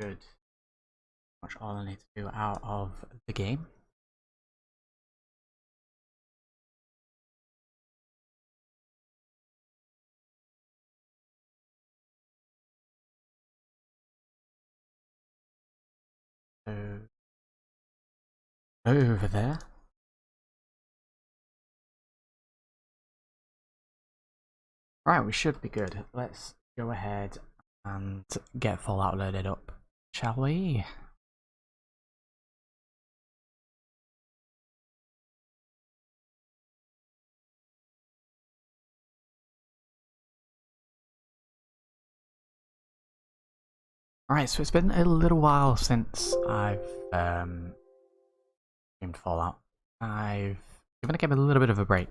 Good. Much all I need to do out of the game. So over there. Right, we should be good. Let's go ahead and get Fallout loaded up, shall we? Alright, so it's been a little while since I've streamed Fallout. I've given the game a little bit of a break,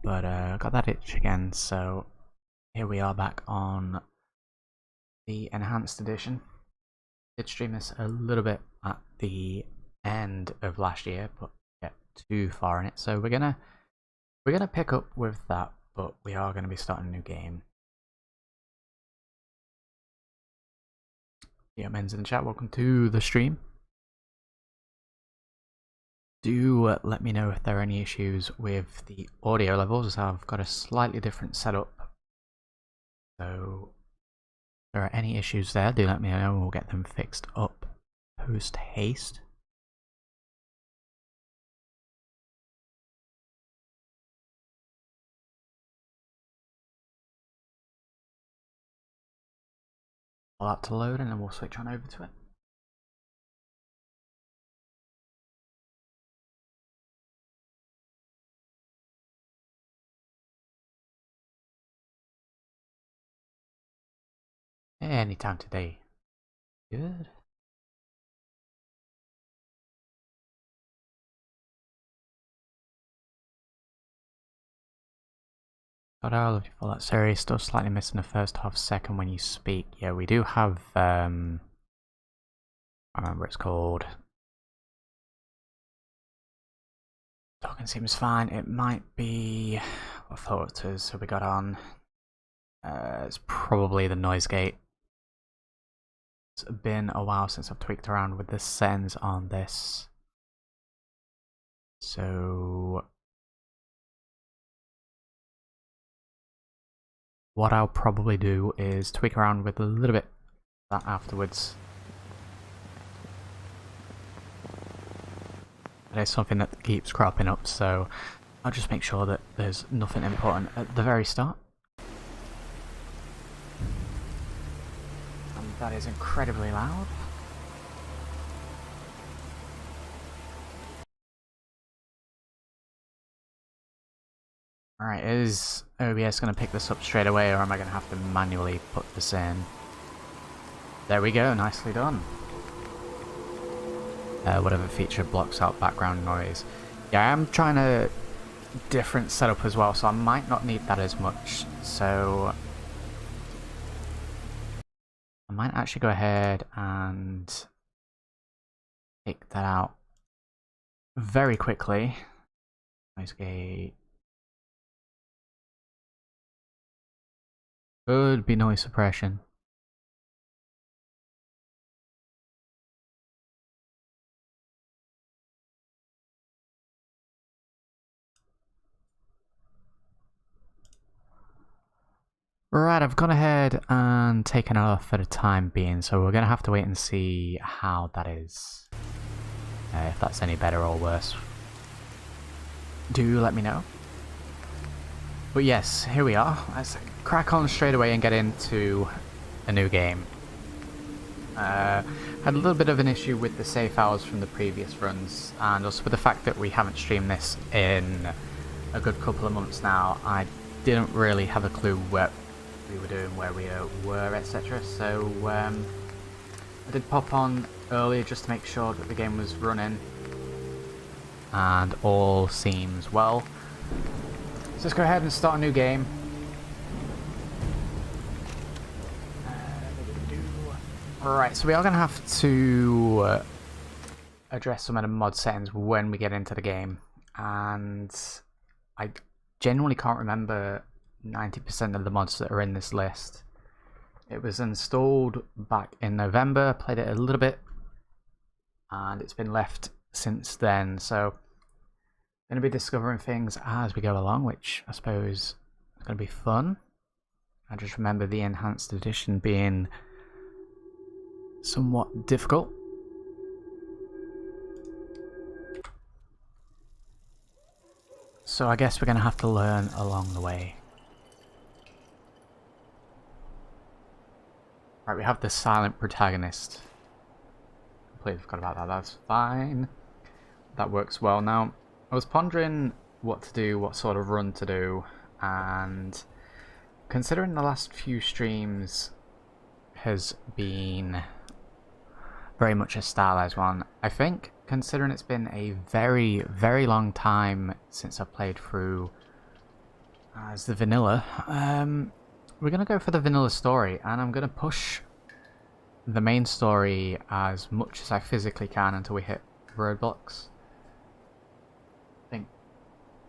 but got that itch again, so here we are back on the Enhanced Edition. Did stream this a little bit at the end of last year, but get too far in it, so we're gonna pick up with that, but we are gonna be starting a new game. Yeah, men's in the chat, welcome to the stream. Do let me know if there are any issues with the audio levels. I've got a slightly different setup, so if there are any issues there, do let me know and we'll get them fixed up post haste. Allow that to load and then we'll switch on over to it. Anytime today. Good. Got all of you for that series. Still slightly missing the first half second when you speak. Yeah, we do have I remember it's called. Talking seems fine. It might be what filters have we got on? It's probably the noise gate. It's been a while since I've tweaked around with the settings on this. So what I'll probably do is tweak around with a little bit of that afterwards. It's something that keeps cropping up, so I'll just make sure that there's nothing important at the very start. And that is incredibly loud. Alright, is OBS going to pick this up straight away, or am I going to have to manually put this in? There we go, nicely done. Whatever feature blocks out background noise. Yeah, I am trying a different setup as well, so I might not need that as much. So I might actually go ahead and take that out very quickly. Noise gate. Could be noise suppression. Right, I've gone ahead and taken it off for the time being, so we're going to have to wait and see how that is. If that's any better or worse. Do let me know. But yes, here we are. Let's crack on straight away and get into a new game. Had a little bit of an issue with the save files from the previous runs, and also with the fact that we haven't streamed this in a good couple of months now. I didn't really have a clue what we were doing, where we were, etc. So I did pop on earlier just to make sure that the game was running and all seems well. So let's go ahead and start a new game. Alright, so we are going to have to address some of the mod settings when we get into the game, and I genuinely can't remember 90% of the mods that are in this list. It was installed back in November, played it a little bit, and it's been left since then. So I'm going to be discovering things as we go along, which I suppose is going to be fun. I just remember the enhanced edition being somewhat difficult. So I guess we're going to have to learn along the way. Right, we have the silent protagonist. Completely forgot about that, that's fine. That works well. Now, I was pondering what to do, what sort of run to do, and considering the last few streams has been very much a stylized one, I think, considering it's been a very, very long time since I've played through as the vanilla, we're going to go for the vanilla story, and I'm going to push the main story as much as I physically can until we hit roadblocks. I think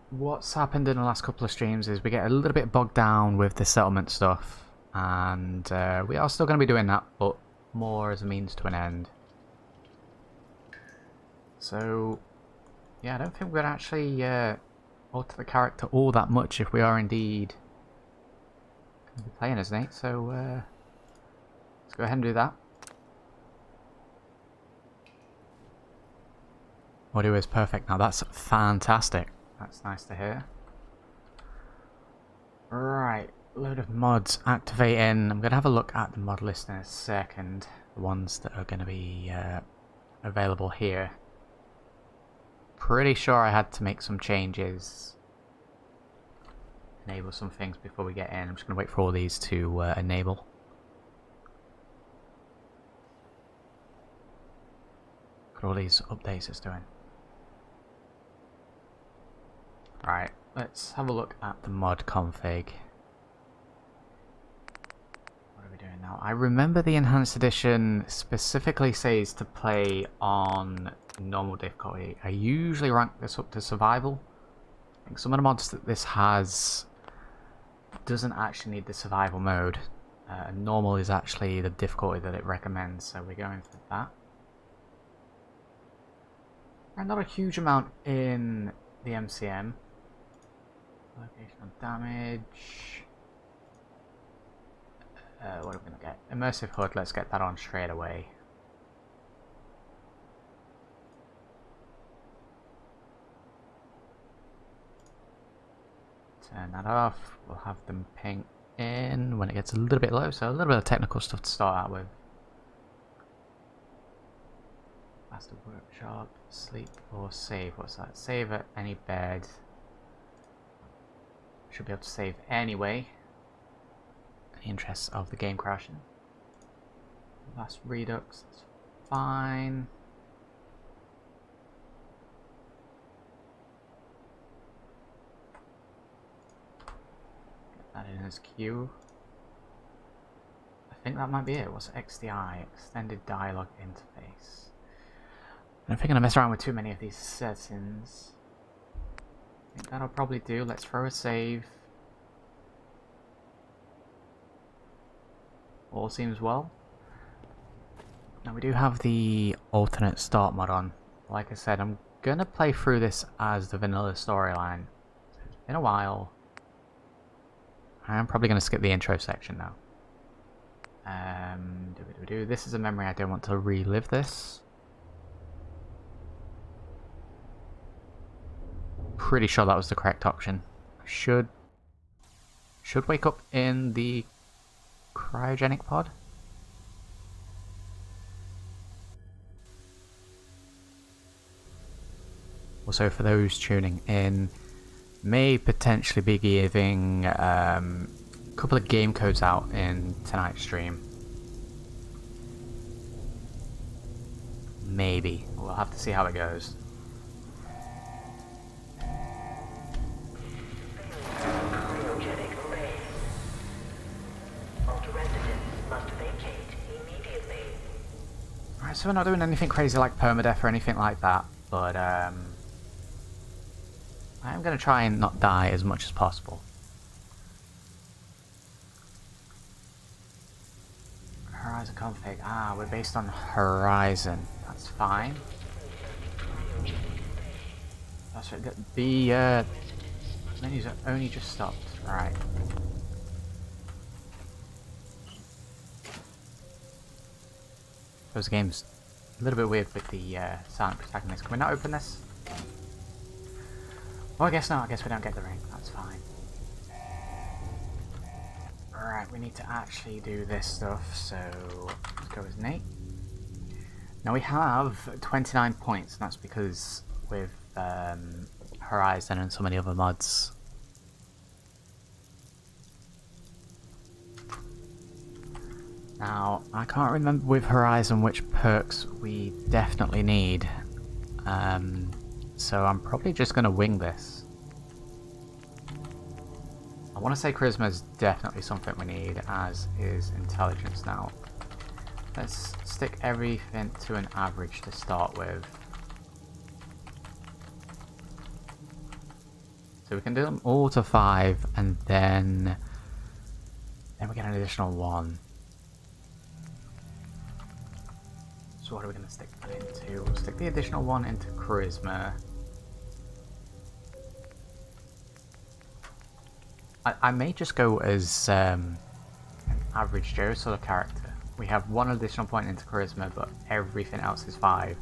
what's happened in the last couple of streams is we get a little bit bogged down with the settlement stuff, and we are still going to be doing that, but more as a means to an end. So, yeah, I don't think we're going to actually alter the character all that much if we are indeed going to be playing as Nate, so let's go ahead and do that. Audio is perfect now, that's fantastic. That's nice to hear. Right, load of mods activating. I'm going to have a look at the mod list in a second, the ones that are going to be available here. Pretty sure I had to make some changes, enable some things before we get in. I'm just going to wait for all these to enable. Look at all these updates it's doing. Right, let's have a look at the mod config. What are we doing now? I remember the enhanced edition specifically says to play on normal difficulty. I usually rank this up to survival. I think some of the mods that this has doesn't actually need the survival mode. Normal is actually the difficulty that it recommends, so we're going for that. And not a huge amount in the MCM. Location of damage. What are we going to get? Immersive HUD, let's get that on straight away. Turn that off. We'll have them ping in when it gets a little bit low, so a little bit of technical stuff to start out with. Faster workshop, sleep or save. What's that? Save at any bed. Should be able to save anyway. In the interests of the game crashing. Last redux, that's fine. Get that in as Q. I think that might be it. What's XDI? Extended Dialogue Interface. I don't think I'm going to mess around with too many of these settings. I think that'll probably do. Let's throw a save. All seems well. Now we do have the alternate start mod on. Like I said, I'm going to play through this as the vanilla storyline. It's been a while. I'm probably going to skip the intro section now. This is a memory. I don't want to relive this. Pretty sure that was the correct option. Should wake up in the cryogenic pod. Also, for those tuning in, may potentially be giving a couple of game codes out in tonight's stream. Maybe. We'll have to see how it goes. Alright, so we're not doing anything crazy like permadeath or anything like that, but I am going to try and not die as much as possible. Horizon config. Ah, we're based on Horizon. That's fine. That's right. The menus are only just stopped. Right. Those games a little bit weird with the silent protagonist. Can we not open this? Well, I guess not. I guess we don't get the ring. That's fine. Right, we need to actually do this stuff, so let's go with Nate. Now we have 29 points, and that's because with Horizon and so many other mods. Now, I can't remember with Horizon which perks we definitely need, so I'm probably just going to wing this. I want to say Charisma is definitely something we need, as is Intelligence. Now, let's stick everything to an average to start with. So we can do them all to 5, and then we get an additional 1. So what are we going to stick that into? We'll stick the additional 1 into Charisma. I may just go as an average Joe sort of character. We have 1 additional point into Charisma, but everything else is 5.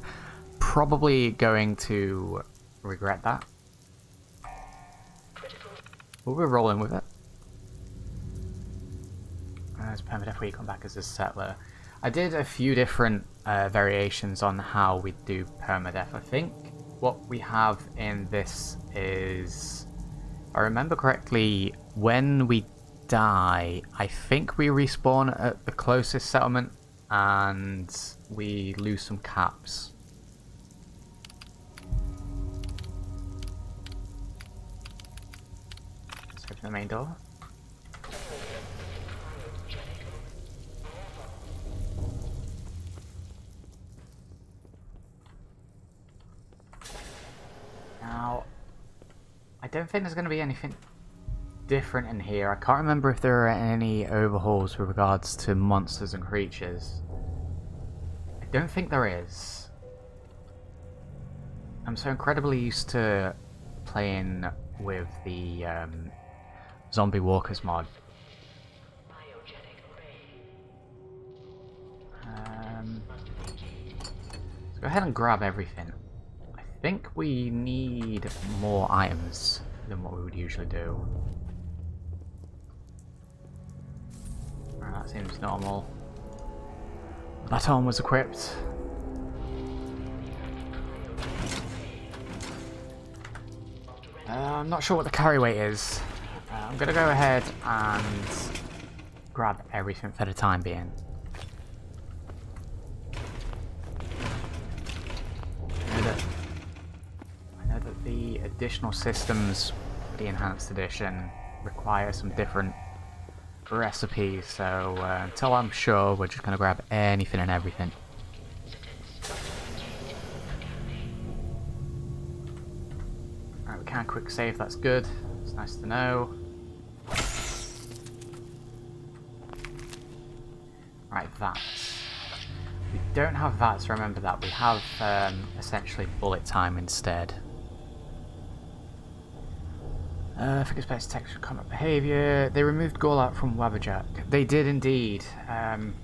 Probably going to regret that. But we're rolling with it. As permadeath, we come back as a settler. I did a few different variations on how we do permadeath. I think what we have in this is, if I remember correctly, when we die, I think we respawn at the closest settlement and we lose some caps. Let's open the main door. Now, I don't think there's going to be anything different in here. I can't remember if there are any overhauls with regards to monsters and creatures. I don't think there is. I'm so incredibly used to playing with the Zombie Walkers mod. Let's go ahead and grab everything. I think we need more items than what we would usually do. Right, that seems normal. That arm was equipped. I'm not sure what the carry weight is. I'm gonna go ahead and grab everything for the time being. I know that the additional systems for the enhanced edition require some different recipes, so until I'm sure, we're just gonna grab anything and everything. Alright, we can quick save, that's good. It's nice to know. Right, VATS. We don't have VATS, remember that. We have essentially bullet time instead. Figure space texture, combat behaviour. They removed Gorlak from Wabberjack. They did indeed. Haven't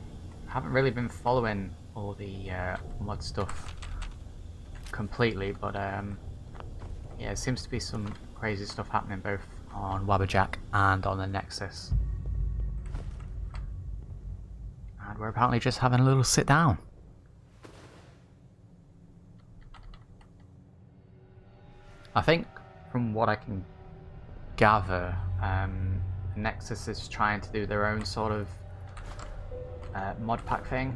really been following all the mod stuff completely, but yeah, it seems to be some crazy stuff happening both on Wabberjack and on the Nexus. And we're apparently just having a little sit down. I think, from what I can gather, Nexus is trying to do their own sort of mod pack thing.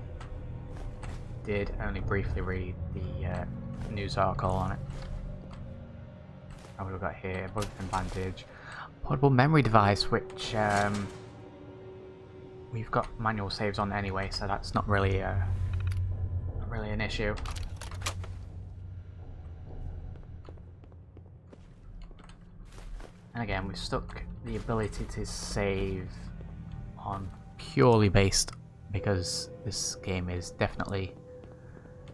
Did only briefly read the news article on it. What have we got here? Bulletin bandage, portable memory device, which we've got manual saves on anyway, so that's not really an issue. And again, we've stuck the ability to save on purely based because this game is definitely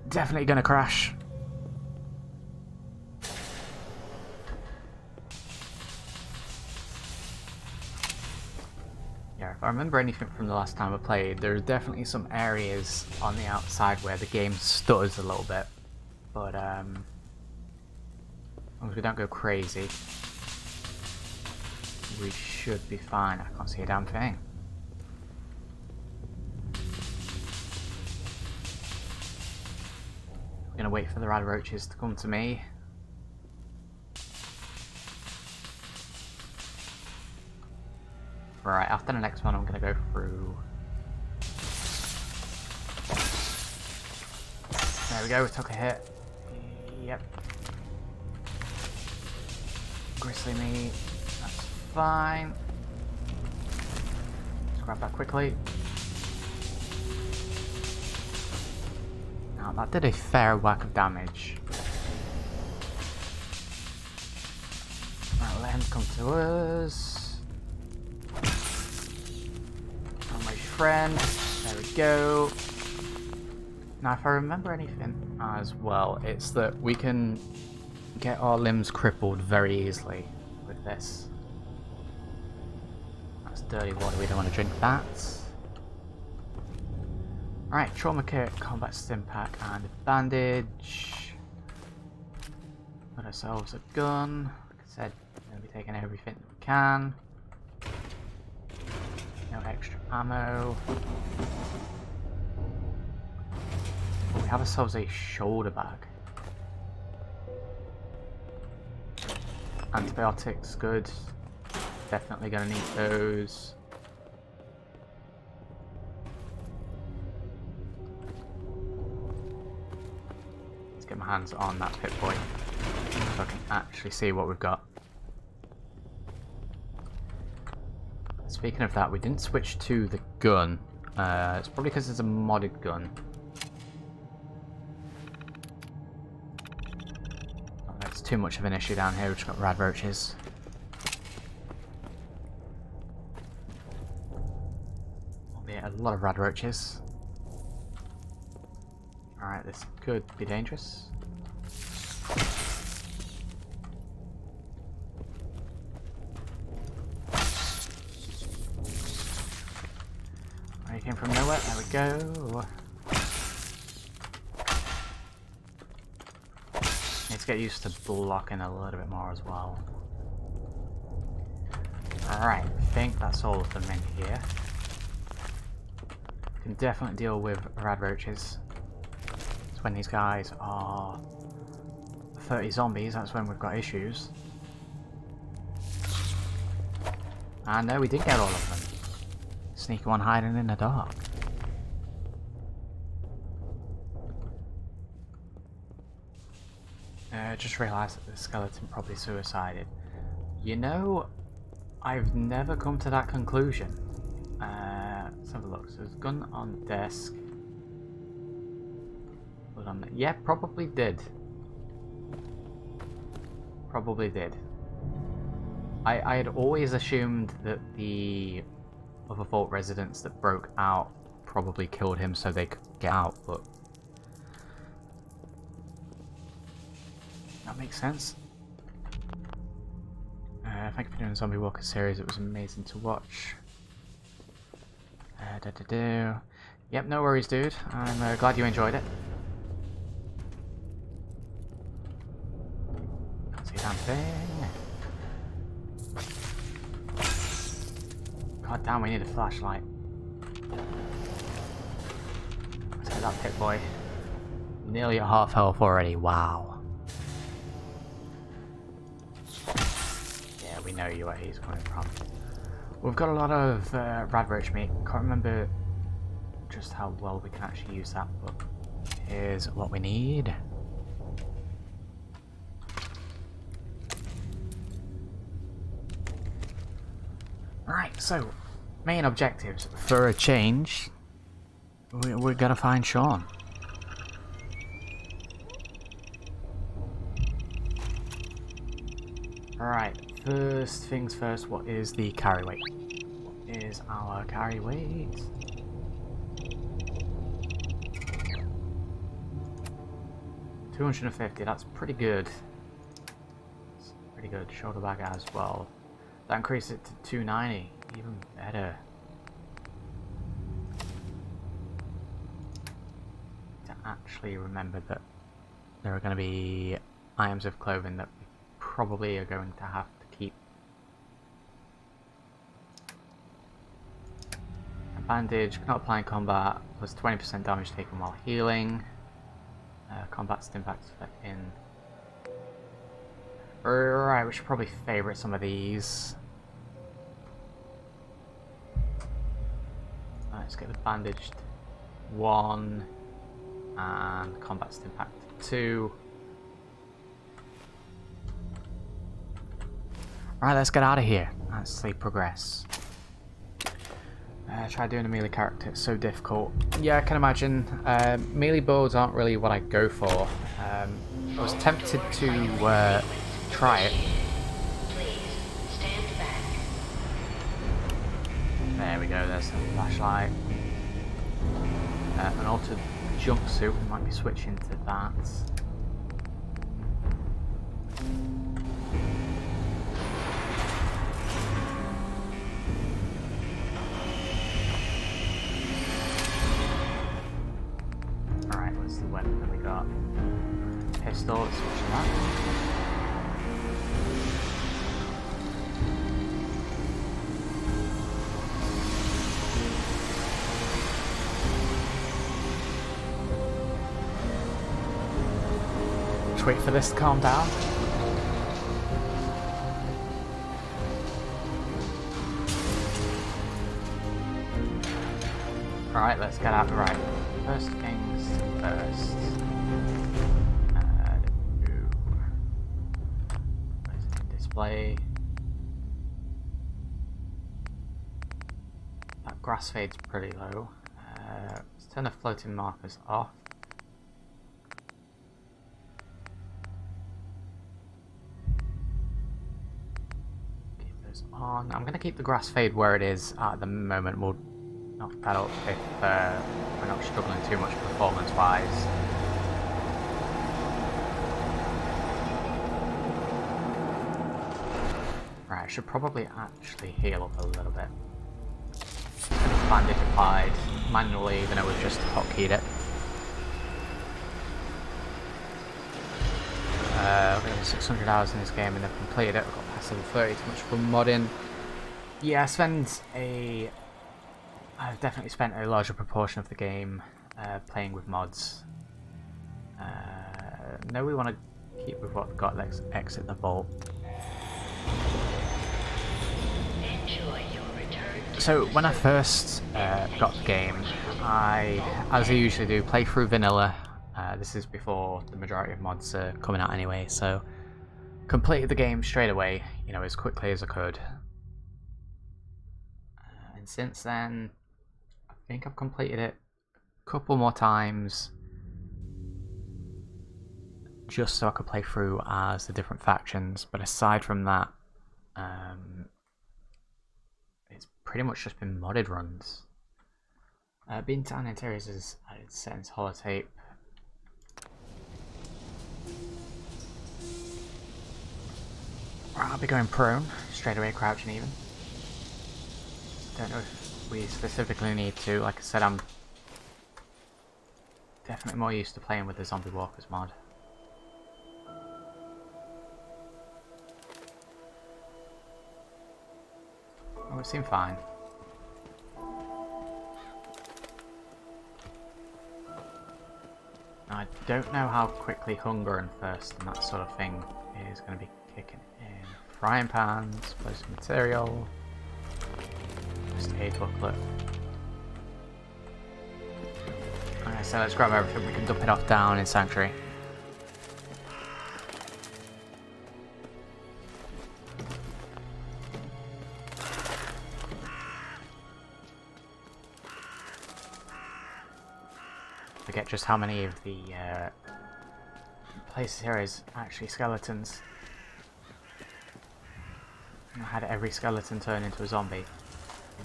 gonna crash. Yeah, if I remember anything from the last time I played, there's definitely some areas on the outside where the game stutters a little bit, but as long as we don't go crazy, we should be fine. I can't see a damn thing. I'm gonna wait for the rad roaches to come to me. Right, after the next one I'm gonna go through. There we go, we took a hit. Yep. Grizzly meat, that's fine. Let's grab that quickly. Now that did a fair whack of damage. Right, let him come to us. Oh, my friend. There we go. Now if I remember anything as well, it's that we can get our limbs crippled very easily with this. That's dirty water, we don't want to drink that. Right, trauma kit, combat stim pack, and a bandage. Got ourselves a gun. Like I said, we're going to be taking everything that we can. No extra ammo. But we have ourselves a shoulder bag. Antibiotics, good. Definitely going to need those. Let's get my hands on that pit boy so I can actually see what we've got. Speaking of that, we didn't switch to the gun. It's probably because it's a modded gun. Oh, that's too much of an issue down here. We've just got rad roaches. Yeah, a lot of rad roaches. Alright, this could be dangerous. He came from nowhere, there we go. Need to get used to blocking a little bit more as well. Alright, I think that's all of them in here. Can definitely deal with rad roaches. It's when these guys are 30 zombies, that's when we've got issues. And no, we did get all of them. Sneaky one hiding in the dark. Just realised that the skeleton probably suicided. You know, I've never come to that conclusion. Let's have a look. So there's a gun on the desk. But on the, yeah, probably did. Probably did. I had always assumed that the other Vault residents that broke out probably killed him so they could get out, but that makes sense. Thank you for doing the Zombie Walker series, it was amazing to watch. Yep, no worries dude, I'm glad you enjoyed it. Can't see a damn thing. God damn, we need a flashlight. Let's get that pit boy. Nearly at half health already, wow. Yeah, we know where he's coming from. We've got a lot of rad roach meat. Can't remember just how well we can actually use that, but here's what we need. Right, so main objectives for a change. We're gonna find Sean. Alright, first things first, what is the carry weight? What is our carry weight? 250, that's pretty good. That's pretty good. Shoulder bag as well. That increased it to 290, even better. To actually remember that there are going to be items of clothing that we probably are going to have to keep. A bandage, cannot apply in combat, plus 20% damage taken while healing. Combat impact effect in. Right, we should probably favourite some of these. Let's get the bandaged 1 and combat impact 2. Alright, let's get out of here. Let's progress. Try doing a melee character, it's so difficult. Yeah, I can imagine. Melee builds aren't really what I go for. I was tempted to try it. There we go, there's the flashlight. An altered jumpsuit, we might be switching to that. Alright, what's the weapon that we got? Pistol, let's switch to that. Wait for this to calm down. Alright, let's get out. Right. First things first. Display. That grass fade's pretty low. Let's turn the floating markers off. On. I'm going to keep the grass fade where it is at the moment. We'll knock that up if we're not struggling too much performance wise. Right, I should probably actually heal up a little bit. Bandage applied manually, even though we've just hotkeyed it. I've got 600 hours in this game and I've completed it. I've got past level 30, too much for modding. Yeah, I've definitely spent a larger proportion of the game playing with mods. No, we want to keep with what we've got. Let's exit the vault. So when I first got the game, as I usually do, play through vanilla. This is before the majority of mods are coming out anyway, so completed the game straight away, you know, as quickly as I could. And since then, I think I've completed it a couple more times, just so I could play through as the different factions. But aside from that, it's pretty much just been modded runs. Being Town Interiors is set in holotape. I'll be going prone, straight away crouching even. Don't know if we specifically need to. Like I said, I'm definitely more used to playing with the Zombie Walkers mod. Oh, it seemed fine. I don't know how quickly hunger and thirst and that sort of thing is going to be kicking in. Frying pans, explosive material, just a to a clip. Okay, so let's grab everything. We can dump it off down in Sanctuary. Forget just how many of the places here is actually skeletons. I had every skeleton turn into a zombie. It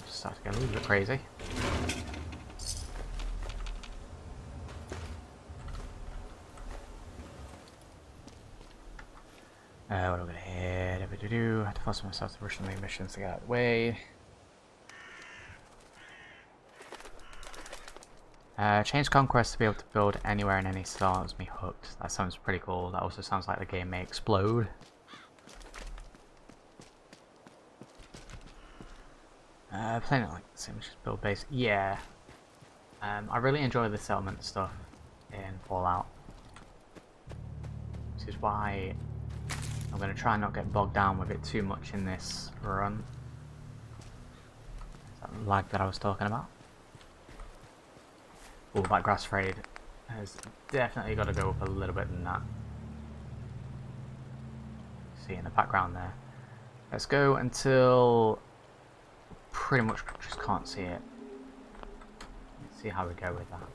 just started to get a little bit crazy. What are we gonna hit? I had to force myself to rush some of the missions to get out of the way. Change Conquest to be able to build anywhere in any style has me hooked. That sounds pretty cool. That also sounds like the game may explode. Playing it like the same, just build base. Yeah. I really enjoy the settlement stuff in Fallout. Which is why I'm going to try and not get bogged down with it too much in this run. That lag that I was talking about. Oh, that grass raid has definitely got to go up a little bit than that. See in the background there. Let's go until pretty much just can't see it. Let's see how we go with that.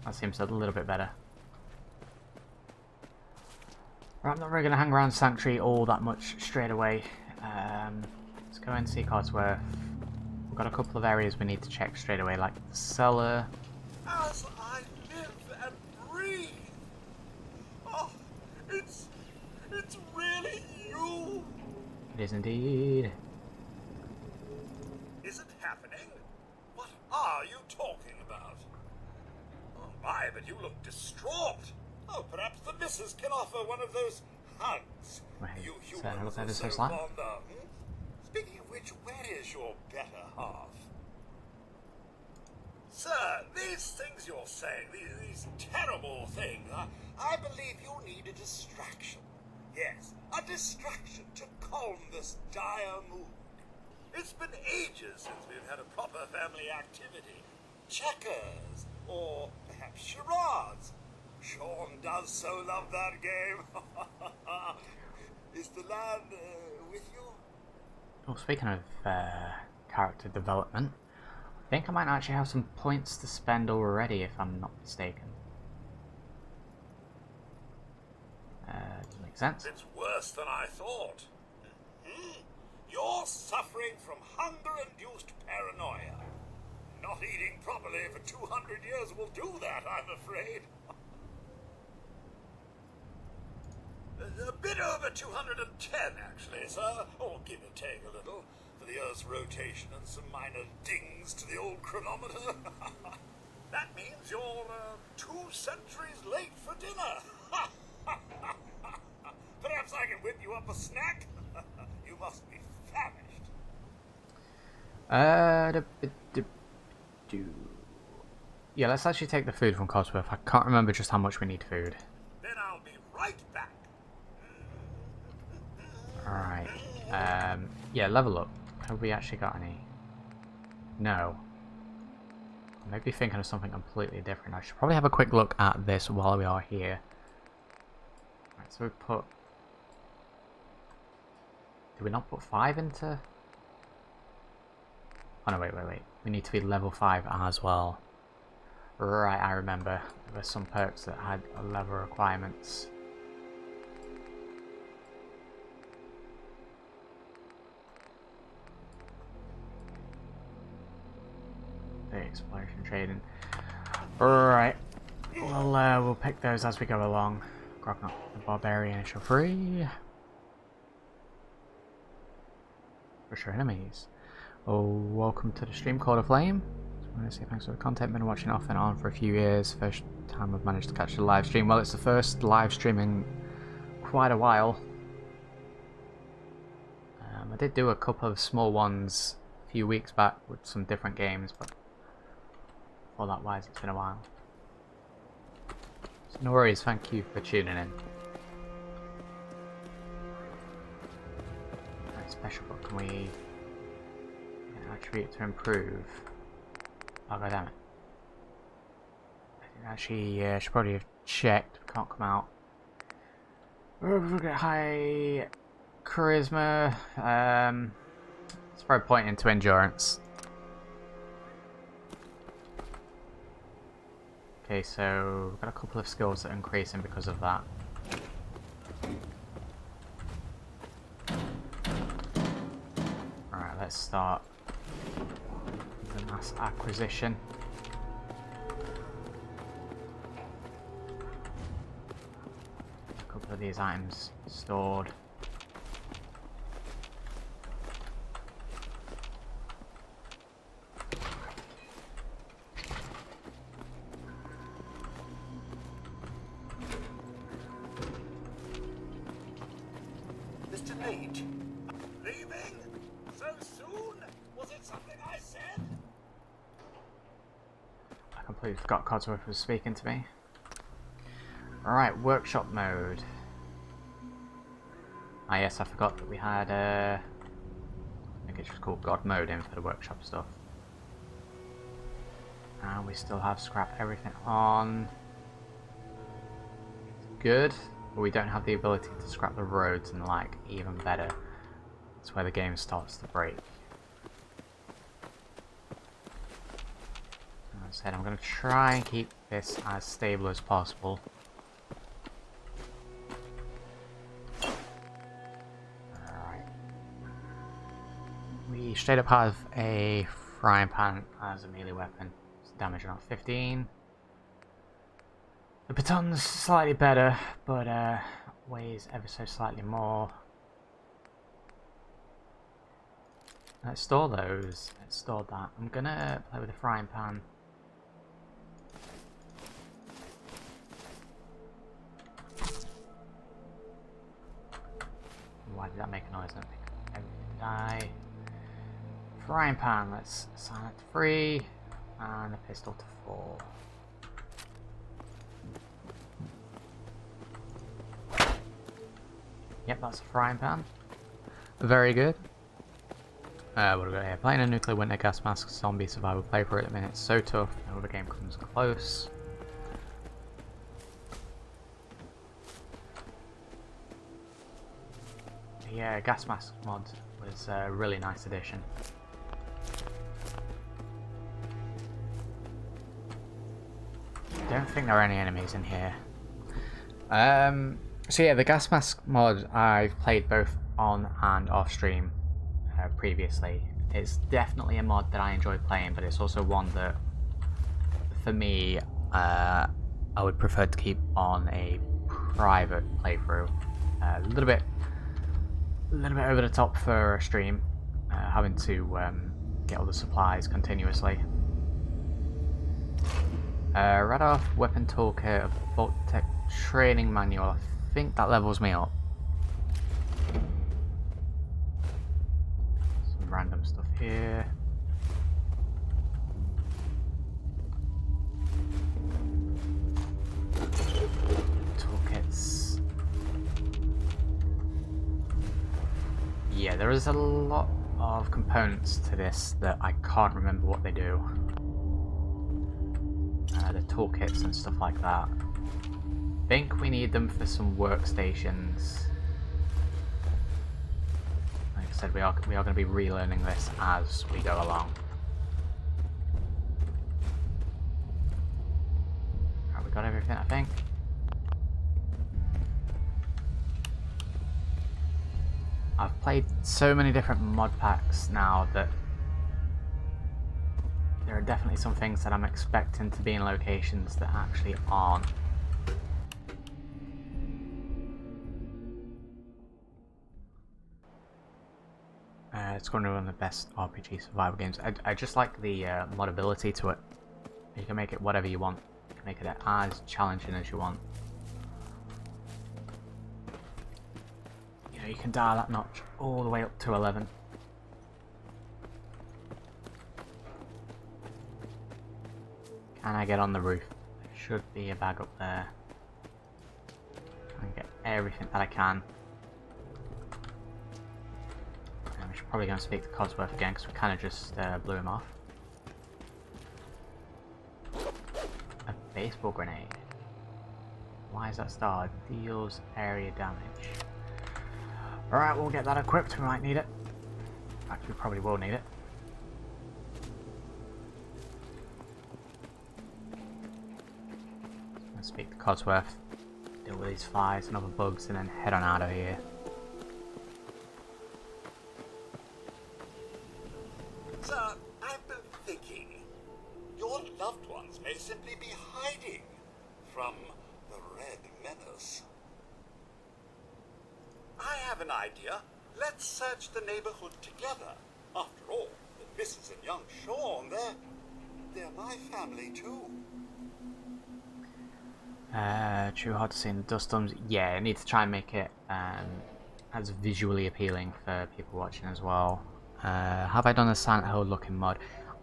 That seems a little bit better. Right, I'm not really going to hang around Sanctuary all that much straight away. Let's go and see Codsworth. We've got a couple of areas we need to check straight away, like the cellar. As I live and breathe. Oh, it's really you. It is indeed. Is it happening? What are you talking about? Oh my, but you look distraught. Oh, perhaps the missus can offer one of those hugs. Wait, You is that humans what that are is so so slight? fond of. Speaking of which, where is your better half? Sir, these things you're saying, these terrible things, I believe you need a distraction. Yes, a distraction to calm this dire mood. It's been ages since we've had a proper family activity. Checkers, or perhaps charades. Sean does so love that game. Is the lad with you? Well, speaking of character development, I think I might actually have some points to spend already, if I'm not mistaken. Does it make sense? It's worse than I thought. You're suffering from hunger-induced paranoia. Not eating properly for 200 years will do that, I'm afraid. A bit over 210, actually, sir. Or give or take a little, for the Earth's rotation and some minor dings to the old chronometer. That means you're 2 centuries late for dinner. Perhaps I can whip you up a snack? You must be famished. Yeah, let's actually take the food from Codsworth. I can't remember just how much we need food. Then I'll be right back. Alright. Yeah, level up. Have we actually got any? No. I may be thinking of something completely different. I should probably have a quick look at this while we are here. Right, so we put... Did we not put 5 into... Oh no, wait. We need to be level 5 as well. Right, I remember. There were some perks that had level requirements. The exploration trading. Right. Well, we'll pick those as we go along. Grog the Barbarian initial free. For sure enemies. Oh, welcome to the stream, Call of Flame. Just want to say thanks for the content. Been watching off and on for a few years. First time I've managed to catch the live stream. Well, it's the first live stream in quite a while. I did do a couple of small ones a few weeks back with some different games, but all that wise, it's been a while. So no worries, thank you for tuning in. Right, special book, can we attribute to improve? Oh god damn it. I think actually, yeah, I should probably have checked, can't come out. We'll get high charisma, it's probably pointing to endurance. Okay, so we've got a couple of skills that are increasing because of that. Alright, let's start with an Nice acquisition. A couple of these items stored. Mr. Nate, leaving? So soon? Was it something I said? I completely forgot Codsworth was speaking to me. Alright, workshop mode. Ah yes, I forgot that we had I think it's just called God mode in for the workshop stuff. And we still have scrap everything on. Good, but we don't have the ability to scrap the roads and the like. Even better. That's where the game starts to break. As I said, I'm going to try and keep this as stable as possible. Alright. We straight up have a frying pan as a melee weapon. It's damage around 15. The baton's slightly better, but weighs ever so slightly more. Let's store those. Let's store that. I'm gonna play with the frying pan. Why did that make a noise? That make everything die. Frying pan, let's assign it to 3 and a pistol to 4. Yep, that's a frying pan. Very good. What do we got here? Playing a nuclear winter gas mask zombie survival playthrough at the minute. It's so tough. No other game comes close. The gas mask mod was a really nice addition. Don't think there are any enemies in here. So yeah, the gas mask mod I've played both on and off stream previously. It's definitely a mod that I enjoy playing, but it's also one that, for me, I would prefer to keep on a private playthrough. A little bit over the top for a stream, having to get all the supplies continuously. Right off, weapon toolkit of Bolt Tech training manual. I think that levels me up. Some random stuff here. Toolkits. Yeah, there is a lot of components to this that I can't remember what they do. The toolkits and stuff like that. I think we need them for some workstations. Like I said, we are going to be relearning this as we go along. Alright, we got everything, I think. I've played so many different mod packs now that there are definitely some things that I'm expecting to be in locations that actually aren't. It's going to be one of the best RPG survival games. I just like the modability to it. You can make it whatever you want. You can make it as challenging as you want. You know, you can dial that notch all the way up to 11. Can I get on the roof? There should be a bag up there. Try and get everything that I can. And we should probably go and speak to Codsworth again because we kind of just blew him off. A baseball grenade. Why is that star? Deals area damage. Alright, we'll get that equipped. We might need it. In fact, we probably will need it. Speak to Codsworth, deal with these flies and other bugs, and then head on out of here. Sir, I've been thinking. from the Red Menace. I have an idea. Let's search the neighborhood together. After all, the Mrs. and young Sean, they're my family too. True hard to see in the dust storms. Yeah, I need to try and make it as visually appealing for people watching as well. Have I done a Silent Hill looking mod?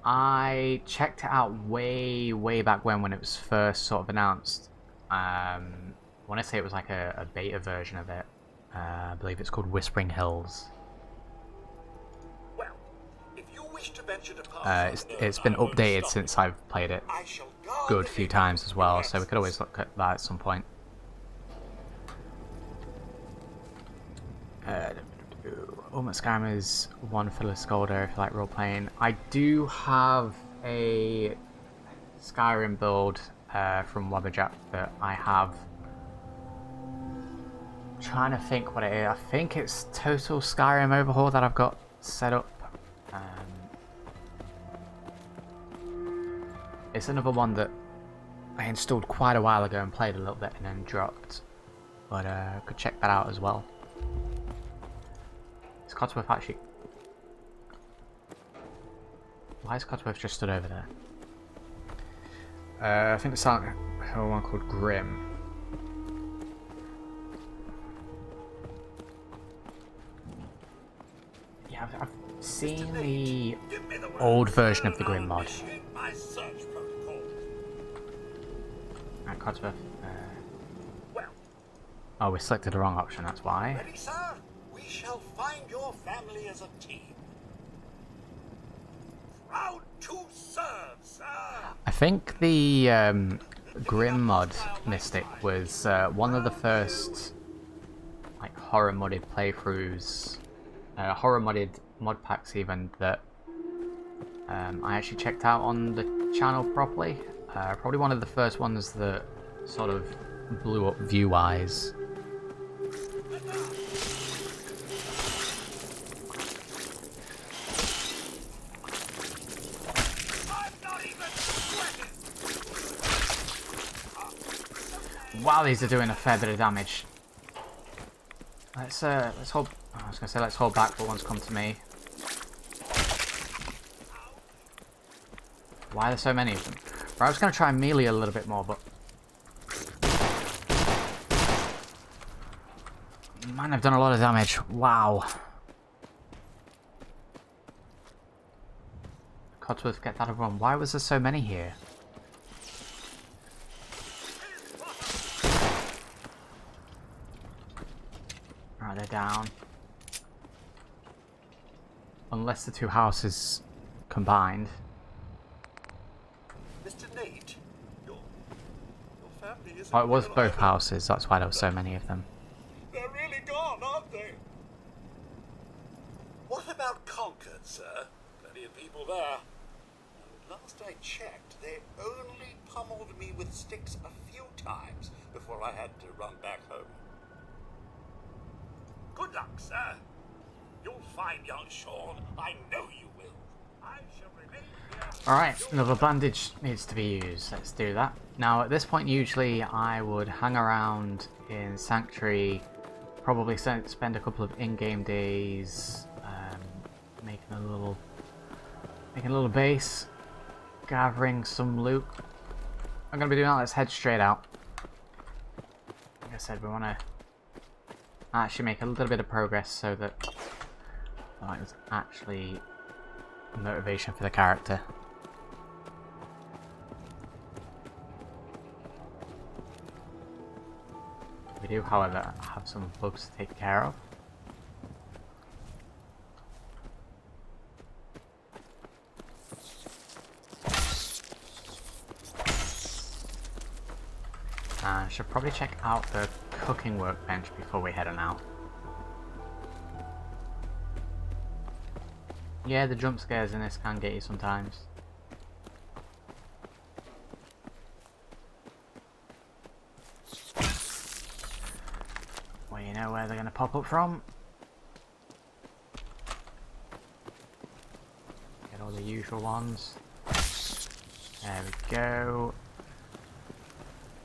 I checked it out way back when it was first sort of announced. I want to say it was like a beta version of it. I believe it's called Whispering Hills. Well, if you wish to venture to pass It's been updated since I've played it good few times as well, so we could always look at that at some point. Ultimate Skyrim is one for the Scolder if you like role-playing. I do have a Skyrim build from Wabberjack that I have. I'm trying to think what it is. I think it's Total Skyrim Overhaul that I've got set up. It's another one that I installed quite a while ago and played a little bit and then dropped. But could check that out as well. Is Codsworth actually... Why is Codsworth just stood over there? I think the Silent Hill one called Grim. Yeah, I've seen the old version of the Grim mod. Right, Codsworth. Oh, we selected the wrong option, that's why. Ready, sir? We shall find your family as a team. Proud to serve, sir. I think the Grim mod, Mystic, was one of the first like horror modded playthroughs, horror modded mod packs even, that I actually checked out on the channel properly. Probably one of the first ones that sort of blew up view-wise. Wow, these are doing a fair bit of damage. Let's hold. I was gonna say let's hold back, but one's come to me. Why are there so many of them? Right, I was gonna try and melee a little bit more, but man, I've done a lot of damage. Wow. Codsworth, get that everyone. Why was there so many here? Alright, they're down. Unless the two houses combined. Mr. Nate, your family is... Oh, it was both houses, that's why there were so many of them. They're really gone, aren't they? What about Concord, sir? Plenty of people there. And last I checked, they only pummeled me with sticks a few times before I had to run back home. Good luck, sir. You'll find young Sean. I know you will. I shall remain here. Alright, another bandage needs to be used. Let's do that. Now, at this point, usually I would hang around in Sanctuary, probably spend a couple of in-game days making a little base, gathering some loot. I'm going to be doing that. Let's head straight out. Like I said, we want to actually make a little bit of progress so that there's actually motivation for the character. We do, however, have some bugs to take care of. I should probably check out the cooking workbench before we head on out. Yeah, the jump scares in this can get you sometimes. Well, you know where they're going to pop up from. Get all the usual ones. There we go.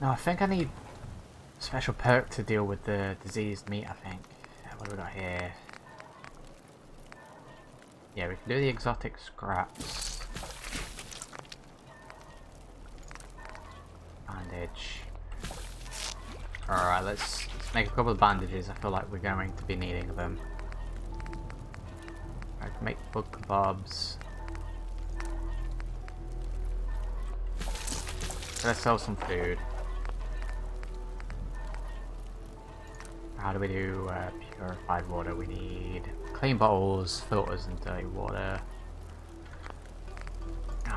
No, I think I need a special perk to deal with the diseased meat, I think. What do we got here? Yeah, we can do the exotic scraps. Bandage. Alright, let's make a couple of bandages. I feel like we're going to be needing them. I can make bug kebabs. Let's sell some food. How do we do purified water? We need clean bottles, filters, and dirty water.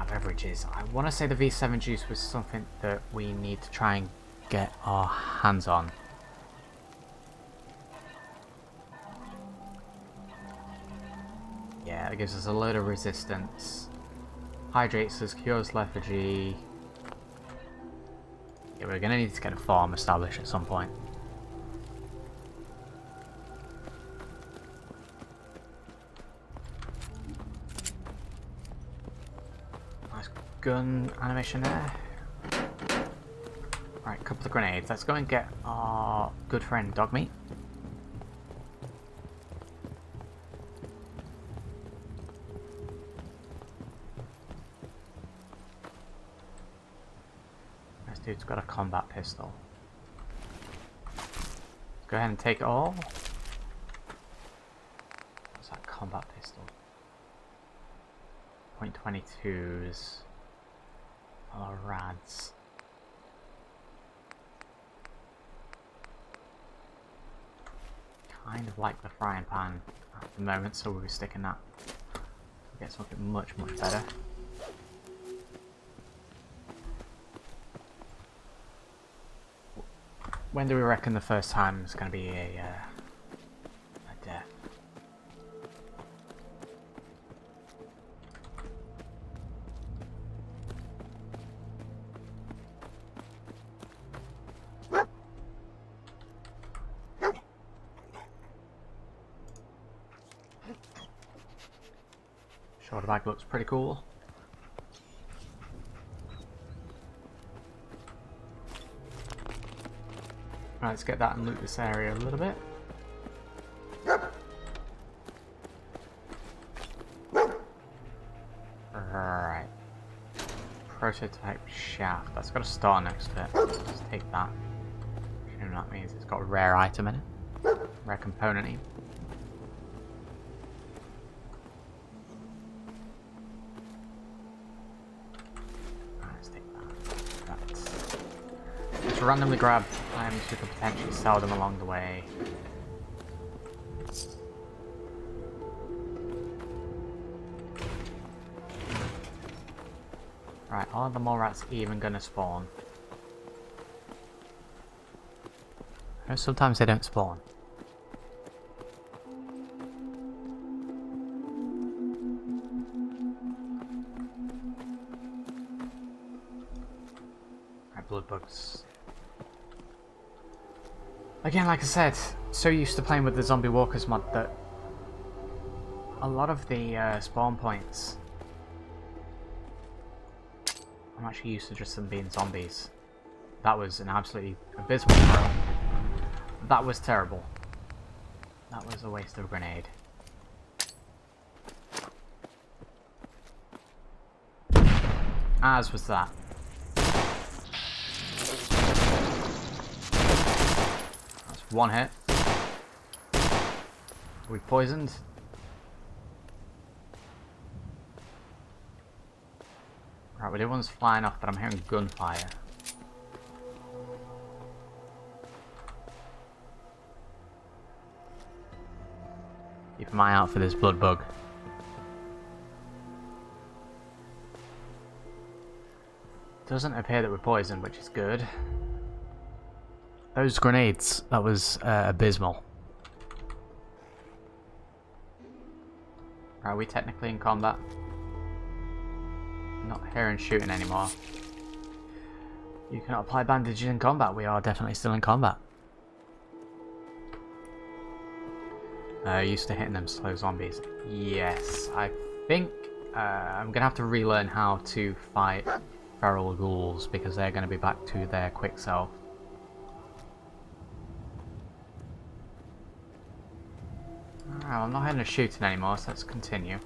Beverages. I want to say the V7 juice was something that we need to try and get our hands on. Yeah, it gives us a load of resistance. Hydrates us, cures lethargy. Yeah, we're gonna need to get a farm established at some point. Nice gun animation there. Right, couple of grenades. Let's go and get our good friend Dogmeat. This dude's got a combat pistol. Let's go ahead and take it all. What's that combat pistol? .22s. Oh, rads. Kind of like the frying pan at the moment, so we'll be sticking that. Get something much better. When do we reckon the first time is going to be a death? Shoulder bag looks pretty cool. Right, let's get that and loot this area a little bit. Right. Prototype shaft. That's got a star next to it. Let's take that. I assume that means it's got a rare item in it. Rare component even. Randomly grab items we could potentially sell them along the way. Right, are the mole rats even gonna spawn? Or sometimes they don't spawn. Right, blood bugs. Again, like I said, so used to playing with the Zombie Walkers mod that a lot of the spawn points, I'm actually used to just them being zombies. That was an absolutely abysmal throw. That was terrible. That was a waste of a grenade. As was that. One hit. We poisoned. Right, well, the one's flying off, but I'm hearing gunfire. Keep an eye out for this blood bug. Doesn't appear that we're poisoned, which is good. Those grenades, that was abysmal. Are we technically in combat? Not hearing shooting anymore. You cannot apply bandages in combat. We are definitely still in combat. Used to hitting them slow zombies. Yes, I think I'm gonna have to relearn how to fight feral ghouls because they're going to be back to their quick self. Alright, well, I'm not heading to shooting anymore, so let's continue.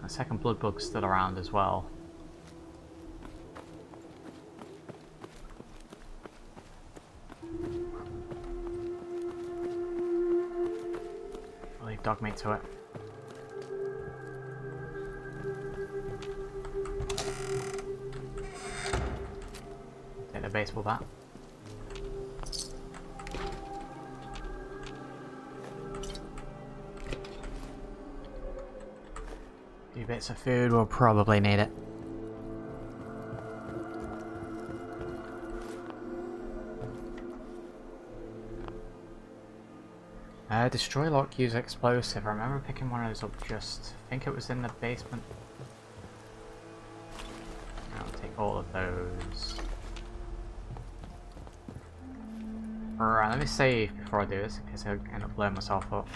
A second blood bug's still around as well. I'll leave dog meat to it. Take the baseball bat. Few bits of food, we'll probably need it. Destroy lock, use explosive. I remember picking one of those up just, I think it was in the basement. I'll take all of those. Alright, let me save before I do this in case I end up blowing myself up.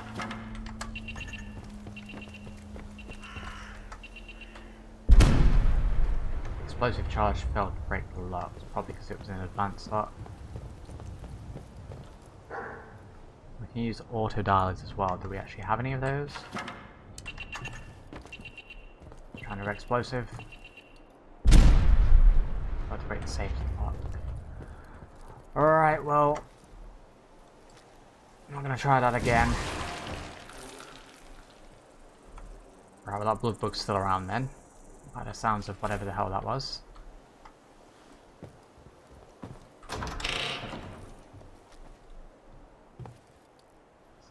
Explosive charge failed to break the lock, it's probably because it was an advanced lock. We can use auto dialers as well. Do we actually have any of those? Kind of explosive. Got to break the safety lock. Alright, well, I'm not going to try that again. Right, well, that blood bug's still around then. By the sounds of whatever the hell that was.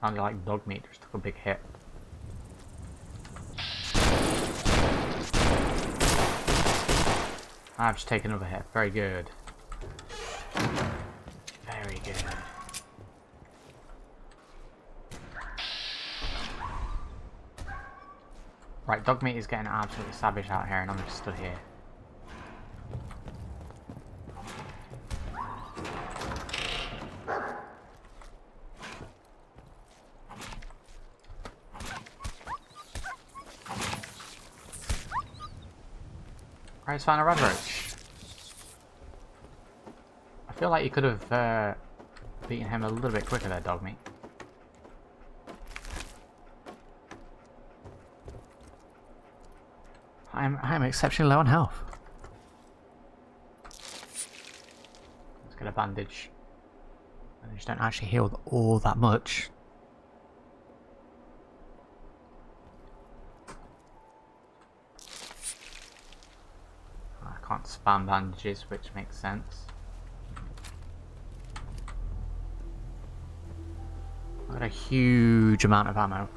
Sounded like dog meat just took a big hit. I've just taken another hit. Very good. Very good. Right, dog meat is getting absolutely savage out here and I'm just stood here. Right, let's find a red roach. I feel like you could have beaten him a little bit quicker there, dog meat. I am exceptionally low on health. Let's get a bandage. Bandages don't actually heal all that much. I can't spam bandages, which makes sense. I've got a huge amount of ammo.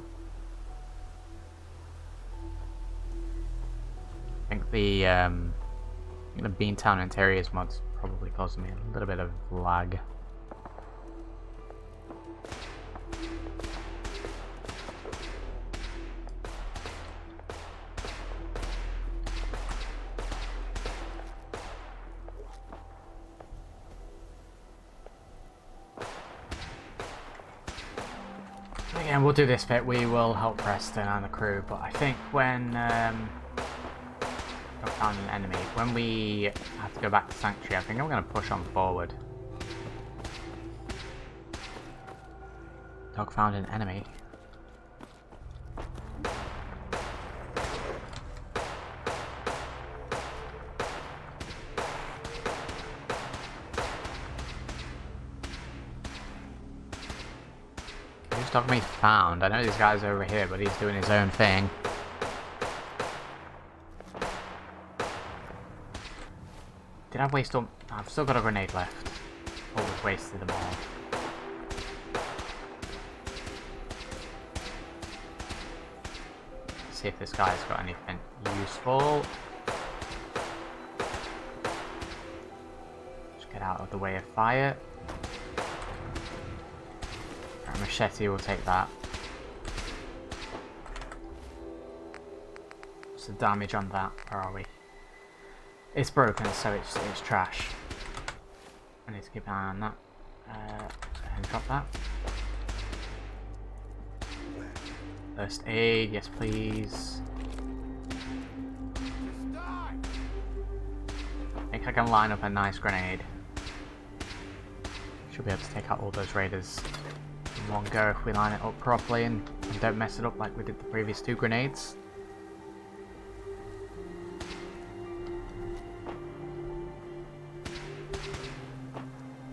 I think the Beantown Interiors mod's probably causing me a little bit of lag. Again, we'll do this bit. We will help Preston and the crew, but I think when found an enemy. When we have to go back to Sanctuary, I think I'm going to push on forward. Dog found an enemy. Who's dog me found? I know this guy's over here, but he's doing his own thing. Did I waste all... I've still got a grenade left. Always wasted them all. Let's see if this guy's got anything useful. Just get out of the way of fire. Right, machete will take that. What's the damage on that? Where are we? It's broken, so it's trash. I need to keep an eye on that. And drop that. First aid, yes please. can line up a nice grenade. Should be able to take out all those raiders in one go if we line it up properly and don't mess it up like we did the previous 2 grenades.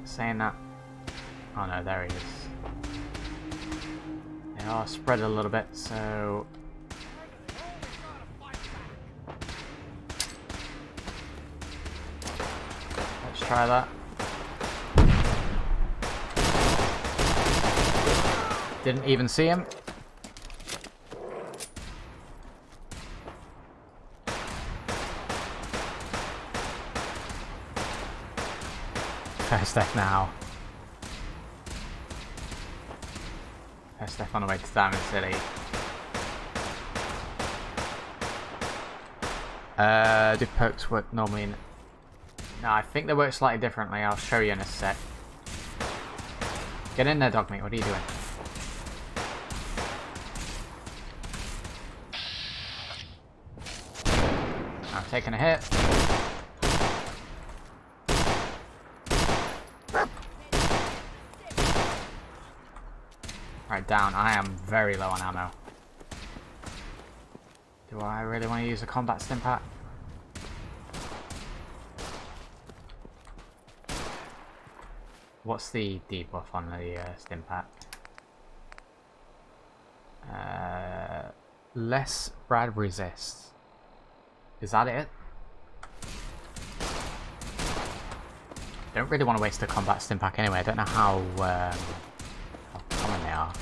Saying that... Oh no, there he is. They are spread a little bit, so... Let's try that. Didn't even see him. First death now. First death on the way to Diamond City. Do perks work normally in... No, I think they work slightly differently. I'll show you in a sec. Get in there, Dogmeat. What are you doing? I'm taking a hit. Right, down. I am very low on ammo. Do I really want to use a combat stim pack? What's the debuff on the stim pack? Less Brad resist. Is that it? Don't really want to waste a combat stim pack anyway. I don't know how common they are.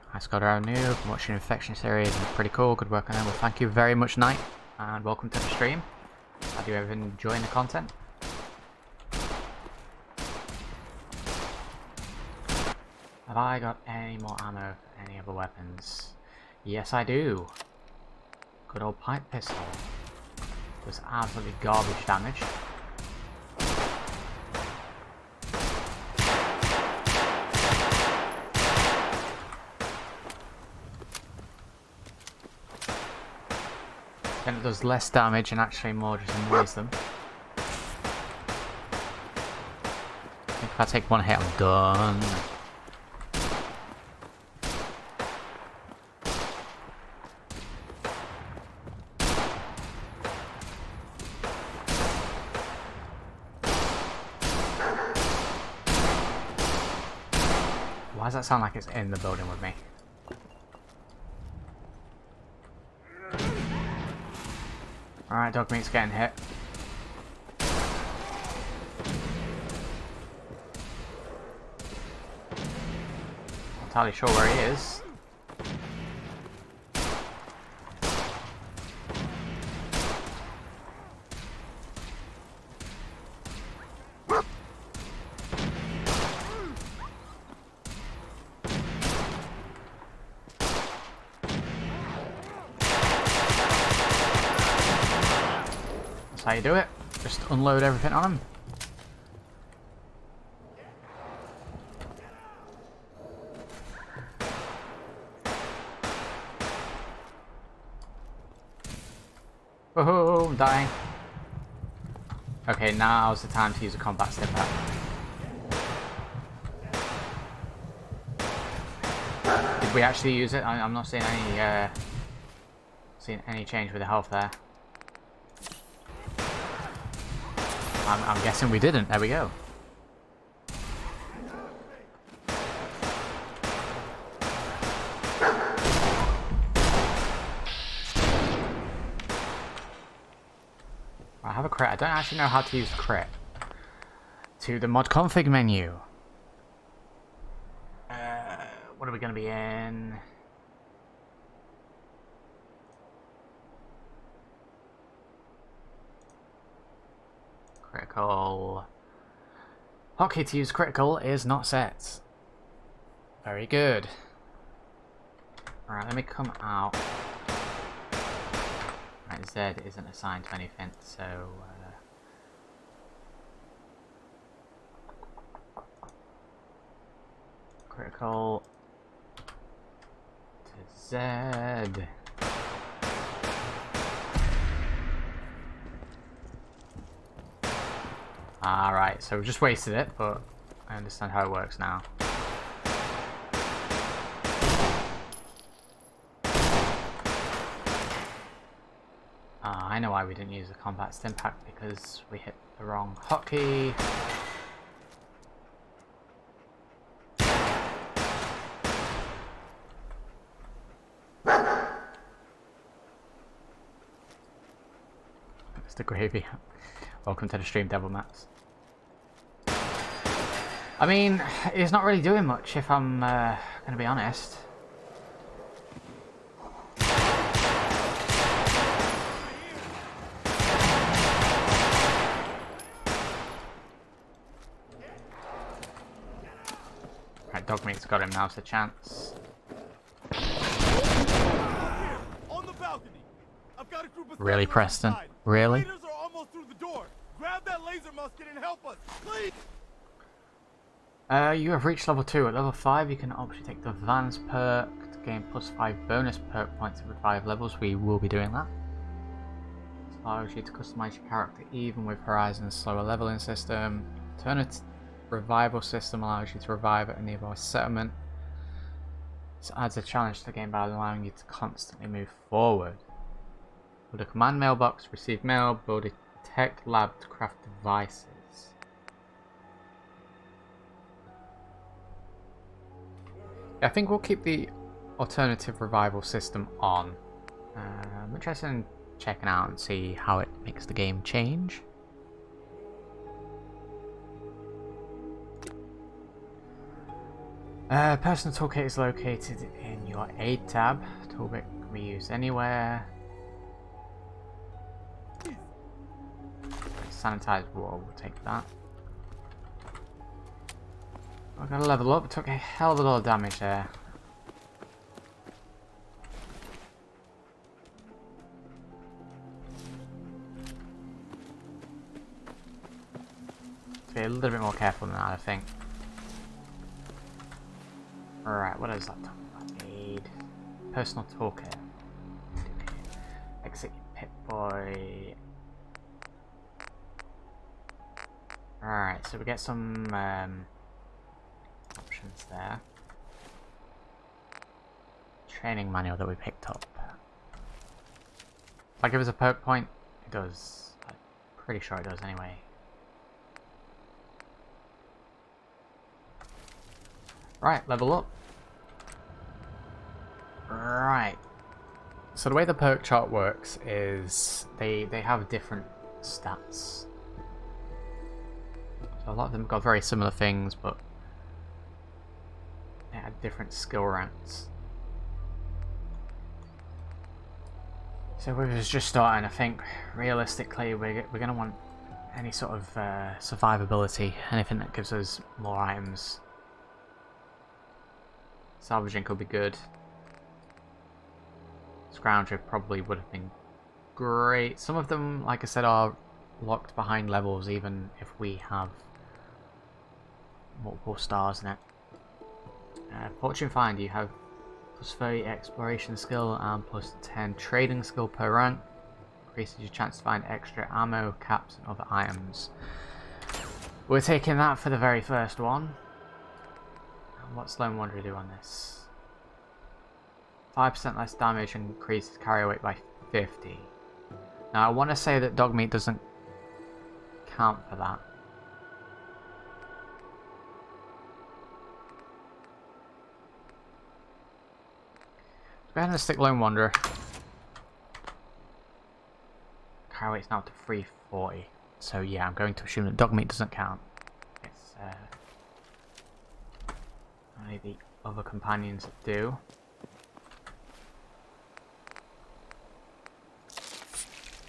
Hi Scott, I'm new. I've been watching Infection series and pretty cool. Good work on them. Well, thank you very much, Knight, and welcome to the stream. Glad you ever enjoying the content. Have I got any more ammo for any other weapons? Yes, I do. Good old pipe pistol. Was absolutely garbage damage. Then it does less damage and actually more just annoys them. I think if I take one hit, I'm done. Why does that sound like it's in the building with me? Alright, Dogmeat's getting hit. Not entirely sure where he is. How you do it? Just unload everything on him. Oh, I'm dying. Okay, now's the time to use a combat step pack. Did we actually use it? I'm not seeing any change with the health there. I'm guessing we didn't. There we go. I have a crit. I don't actually know how to use crit. To the mod config menu. What are we going to be in? Critical. Hotkey to use critical is not set. Very good. Alright, let me come out. Right, Z isn't assigned to anything, so... critical to Z. Alright, so we just wasted it, but I understand how it works now. I know why we didn't use the combat stim pack, because we hit the wrong hotkey. Mr. Gravy. Welcome to the stream, Devil Mats. I mean, he's not really doing much, if I'm going to be honest. Right, Dogmeat's got him, now's the chance. On the balcony. I've got a group of Really, Preston? inside. Really? Raiders are almost through the door. Grab that laser musket and help us, please. You have reached level 2. At level 5, you can optionally take the Advanced perk to gain plus 5 bonus perk points every 5 levels. We will be doing that. This allows you to customize your character even with Horizon's slower leveling system. Alternative revival system allows you to revive at a nearby settlement. This adds a challenge to the game by allowing you to constantly move forward. Build a command mailbox, receive mail, build a tech lab to craft devices. I think we'll keep the alternative revival system on. I'm interested in checking out and see how it makes the game change. Personal toolkit is located in your aid tab. Toolkit can be used anywhere. Sanitized water, we'll take that. I've got to level up, took a hell of a lot of damage there. To be a little bit more careful than that, I think. Alright, what is that? Aid. Personal toolkit. Exit Pip-Boy. Alright, so we get some options there. Training manual that we picked up. If I give us a perk point, it does. I'm pretty sure it does anyway. Right, level up. Right. So the way the perk chart works is they have different stats. So a lot of them got very similar things, but they had different skill ranks. So we was just starting. I think realistically we're going to want any sort of survivability, anything that gives us more items. Salvaging could be good. Scrounger probably would have been great. Some of them, like I said, are locked behind levels even if we have multiple stars in it. Fortune Find, you have plus 30 exploration skill and plus 10 trading skill per rank. Increases your chance to find extra ammo, caps and other items. We're taking that for the very first one. And what's Lone Wanderer do on this? 5% less damage and increases carry weight by 50. Now I want to say that dog meat doesn't count for that. Go ahead and stick Lone Wanderer. Carry weight's now to 340. So yeah, I'm going to assume that dog meat doesn't count. It's only the other companions that do.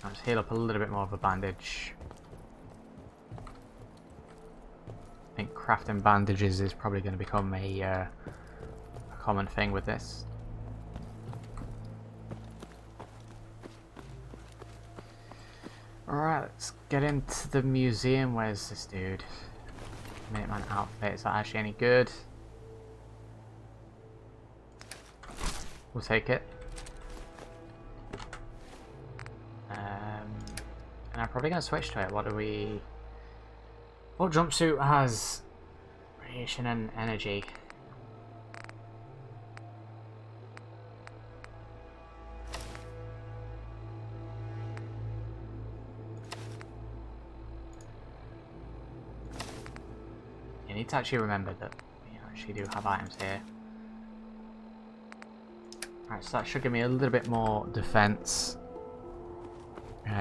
I'll just heal up a little bit more of a bandage. I think crafting bandages is probably going to become a common thing with this. Alright, let's get into the museum. Where's this dude? Minuteman outfit, is that actually any good? We'll take it. And I'm probably going to switch to it. What do we... What jumpsuit has radiation and energy? You need to actually remember that we actually do have items here. Alright, so that should give me a little bit more defense.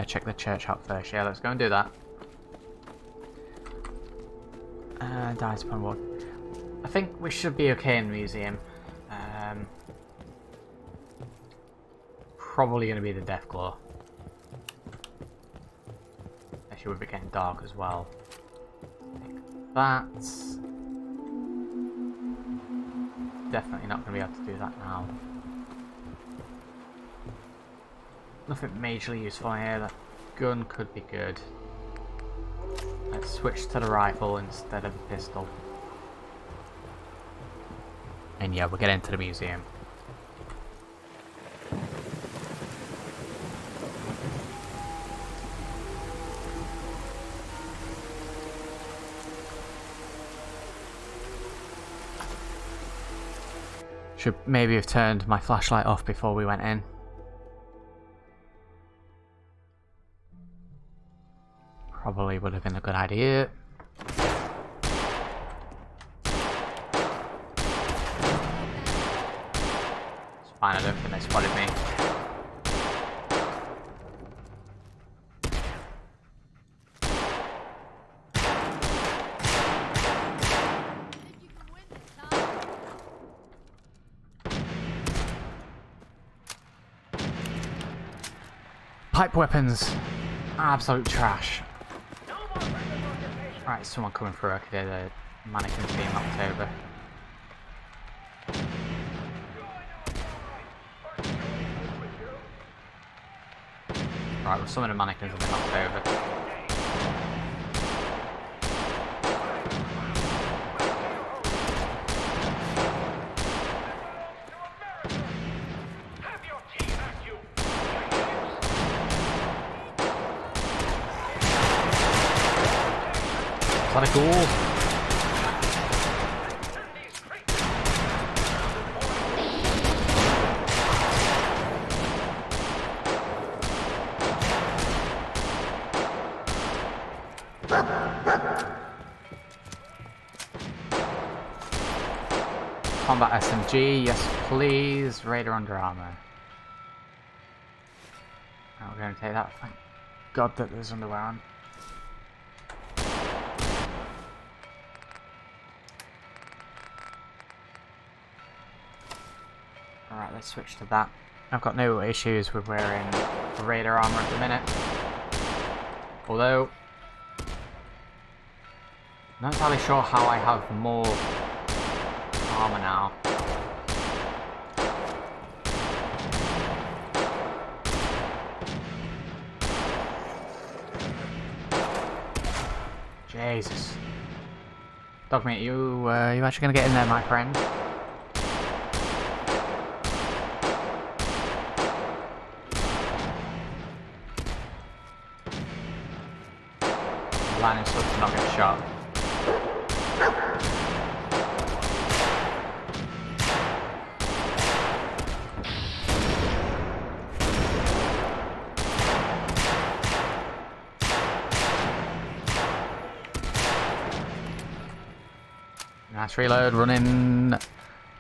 Check the church out first. Yeah, let's go and do that. Dice upon wood. I think we should be okay in the museum. Probably going to be the Deathclaw. Actually, with it getting dark as well. That's definitely not going to be able to do that now. Nothing majorly useful here. That gun could be good. Let's switch to the rifle instead of the pistol. And yeah, we'll get into the museum. Should maybe have turned my flashlight off before we went in. Probably would have been a good idea. It's fine, I don't think they spotted me. Pipe weapons. Absolute trash. Right, someone coming through. I could hear the mannequins being knocked over. Right, well, some of the mannequins have been knocked over. Is that a ghoul? Combat SMG, yes please. Raider under armor. Oh, we're going to take that. Thank God that there's underwear on. Alright, let's switch to that. I've got no issues with wearing Raider armor at the minute. Although, I'm not entirely sure how I have more armor now. Jesus. Dogmeat, you actually gonna get in there, my friend? Landing stuff to not get shot. Nice reload, running low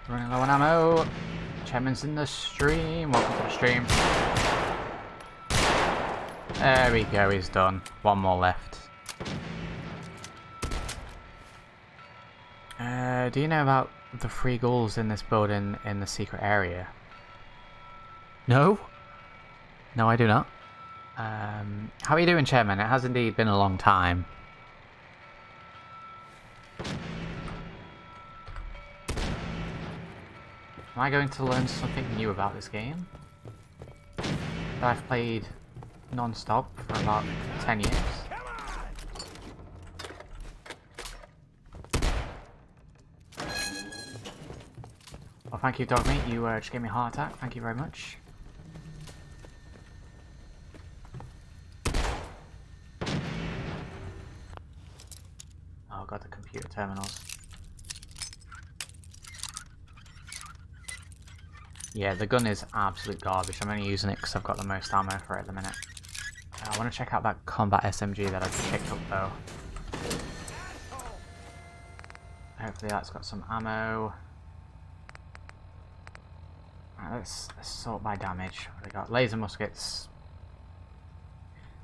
on ammo. Chairman's in the stream. Welcome to the stream. There we go, he's done. One more left. Do you know about the 3 ghouls in this building in the secret area? No? No, I do not. How are you doing, Chairman? It has indeed been a long time. Am I going to learn something new about this game? That I've played non-stop for about 10 years. Well, thank you, Dogmeat. You just gave me a heart attack. Thank you very much. terminals. Yeah, the gun is absolute garbage. I'm only using it because I've got the most ammo for it at the minute. I want to check out that combat SMG that I picked up though. Hopefully that's got some ammo. Right, let's sort by damage. What do we got? Laser muskets.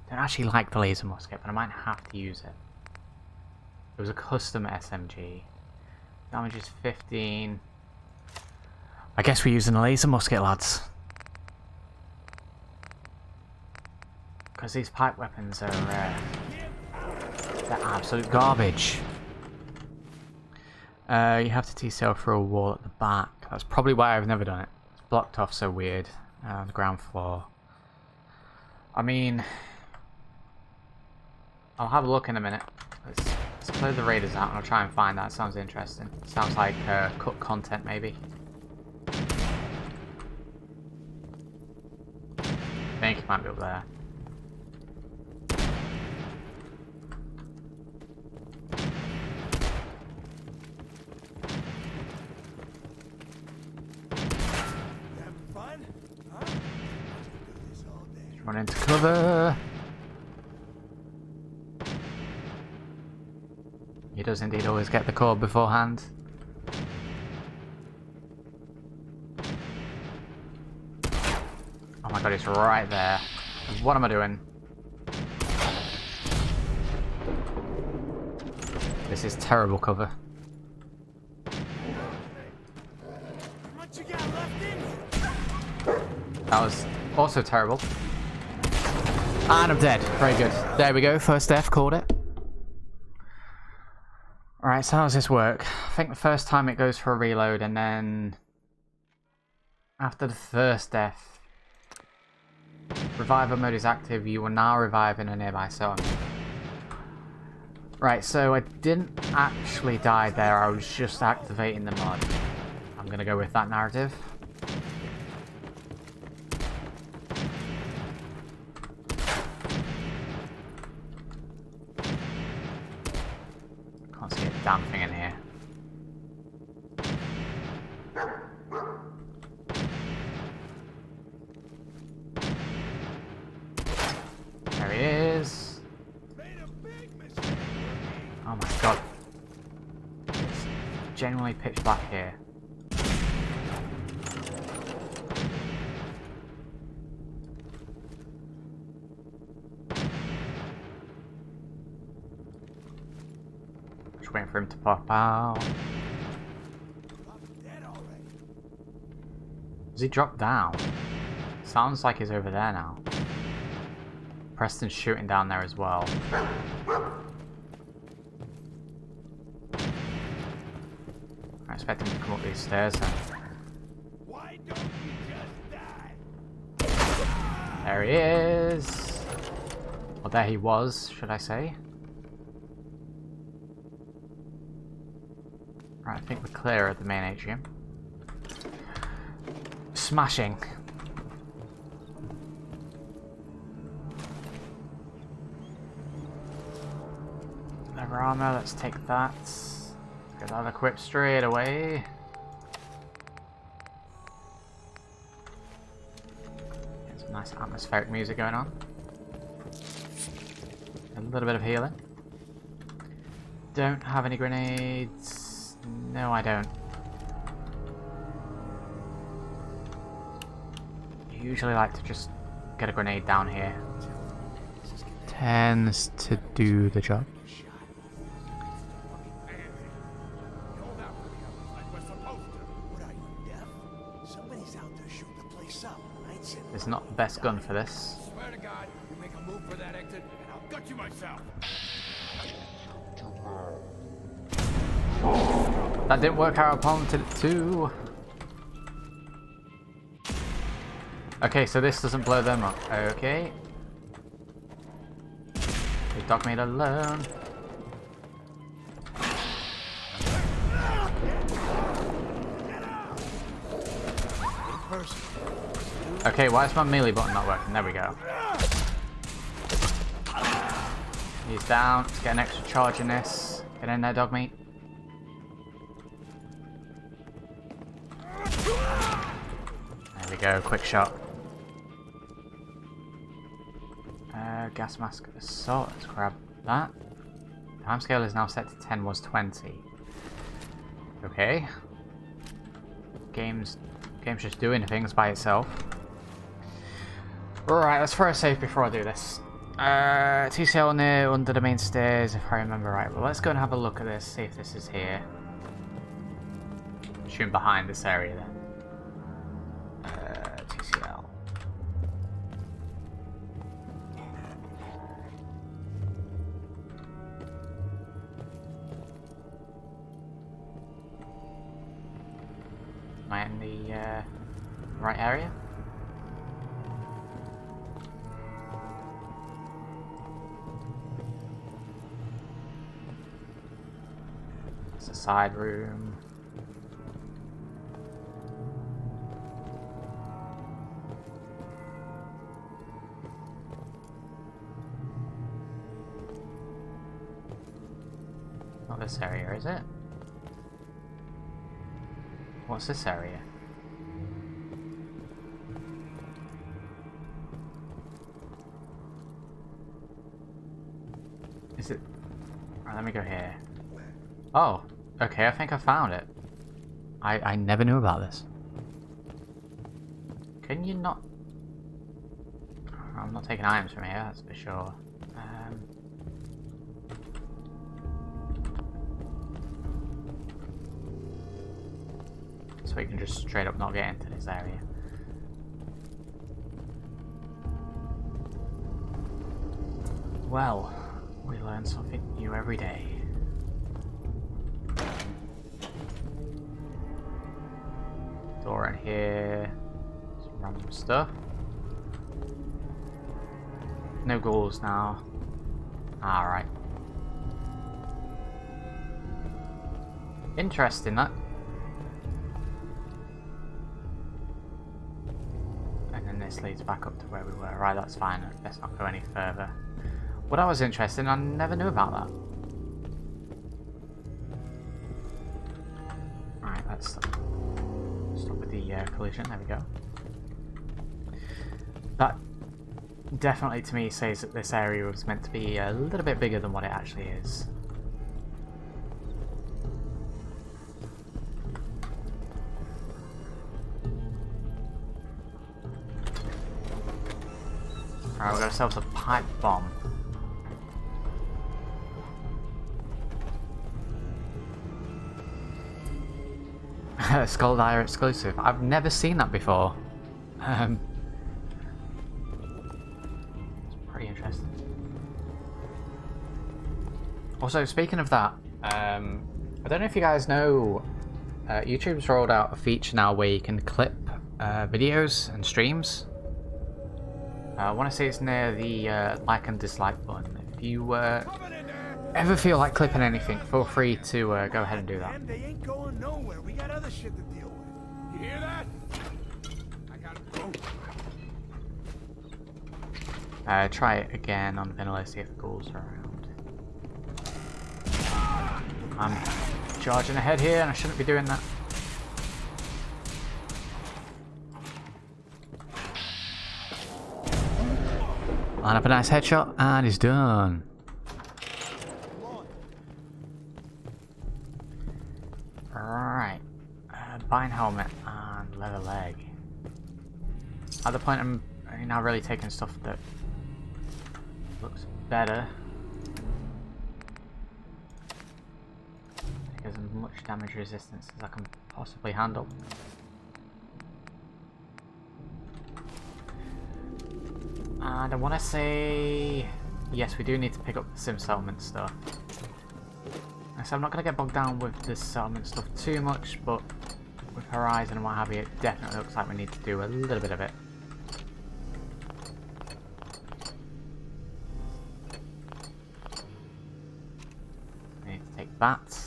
Don't actually like the laser musket, but I might have to use it. It was a custom SMG. Damage is 15. I guess we're using a laser musket, lads. Because these pipe weapons are they're absolute garbage. You have to T-cell through a wall at the back. That's probably why I've never done it. It's blocked off so weird on the ground floor. I mean, I'll have a look in a minute. Let's play the raiders out and I'll try and find that. Sounds interesting. Sounds like cut content maybe. I think it might be up there. Run into cover. He does indeed always get the core beforehand. Oh my god, it's right there. What am I doing? This is terrible cover. That was also terrible. And I'm dead. Very good. There we go. First death. Called it. Alright, so how does this work? I think the first time it goes for a reload, and then after the first death, revival mode is active. You will now revive in a nearby zone. Right, so I didn't actually die there. I was just activating the mod. I'm going to go with that narrative. Can't see a damn thing in here. There he is. Oh my god. It's genuinely pitch black here. Just waiting for him to pop out. Does he drop down? Sounds like he's over there now. Preston's shooting down there as well. I expect him to come up these stairs then. Why don't you just die? There he is. Well, there he was, should I say. Right, I think we're clear of the main atrium. Smashing. Leather armor, let's take that. Let's get that equipped straight away. Get some nice atmospheric music going on. A little bit of healing. Don't have any grenades. No, I don't. Usually like to just get a grenade down here. Tends to do the job. It's not the best gun for this. Swear to God, you make a move for that exit, and I'll gut you myself. That didn't work how I wanted it to. Okay, so this doesn't blow them up. Okay. Leave Dogmeat alone. Okay, why is my melee button not working? There we go. He's down. Let's get an extra charge in this. Get in there, Dogmeat. go, quick shot. Gas mask assault, let's grab that. Timescale is now set to 10, was 20. Okay. Game's just doing things by itself. Right, let's throw a save before I do this. TCL near under the main stairs, if I remember right. Well, let's go and have a look at this, see if this is here. Shooting behind this area then. TCL. Am I in the right area? It's a side room. Not this area, is it? What's this area? Is it... Alright, let me go here. Oh, okay, I think I found it. I never knew about this. Can you not... I'm not taking items from here, that's for sure. So we can just straight up not get into this area. Well, we learn something new every day. Door in here. Some random stuff. No ghouls now. Alright. Interesting that. And then this leads back up to where we were. Right, that's fine. Let's not go any further. What I was interested in, I never knew about that. Alright, let's stop with the collision. There we go. That definitely to me says that this area was meant to be a little bit bigger than what it actually is. Alright, we got ourselves a pipe bomb. Skull Dire exclusive. I've never seen that before. It's pretty interesting. Also, speaking of that, I don't know if you guys know, YouTube's rolled out a feature now where you can clip videos and streams. I want to say it's near the like and dislike button. If you ever feel like clipping anything, feel free to go ahead and do that. They ain't going nowhere. We got other shit to deal with. You hear that? I gotta go. Try it again on vanilla, see if the ghouls are around. I'm charging ahead here and I shouldn't be doing that. Line up a nice headshot and he's done. Right. Bind helmet and leather leg. At the point I'm now really taking stuff that looks better. Take as much damage resistance as I can possibly handle. And I want to say, yes, we do need to pick up the sim settlement stuff. So I'm not going to get bogged down with the settlement stuff too much, but with Horizon and what have you, it definitely looks like we need to do a little bit of it. We need to take that.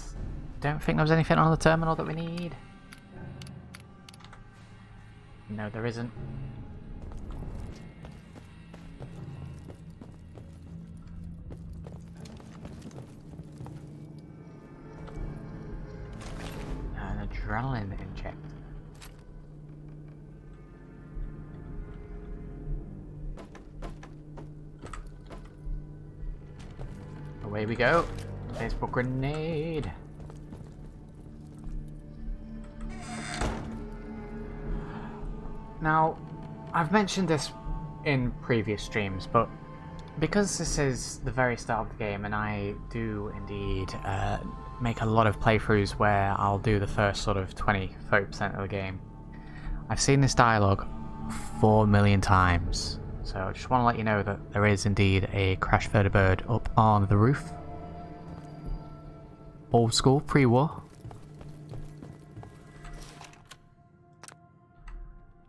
Don't think there's anything on the terminal that we need. No, there isn't. Adrenaline inject. Away we go. Baseball grenade. Now, I've mentioned this in previous streams, but because this is the very start of the game, and I do indeed make a lot of playthroughs where I'll do the first sort of 20-30% of the game, I've seen this dialogue 4 million times. So I just want to let you know that there is indeed a crash vertibird up on the roof. Old school, pre-war.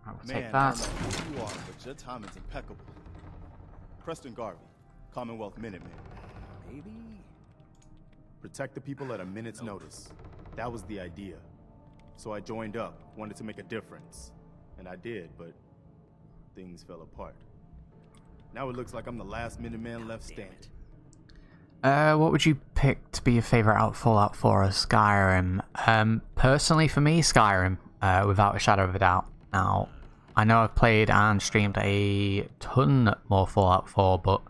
I will take that. I don't know who you are, but your timing's impeccable. Preston Garvey, Commonwealth Minuteman. Maybe? Protect the people at a minute's notice. That was the idea. So I joined up, wanted to make a difference. And I did, but things fell apart. Now it looks like I'm the last Minuteman left standing. What would you pick to be your favourite out Fallout 4 or Skyrim? Personally for me, Skyrim, without a shadow of a doubt. Now, I know I've played and streamed a ton more Fallout 4, but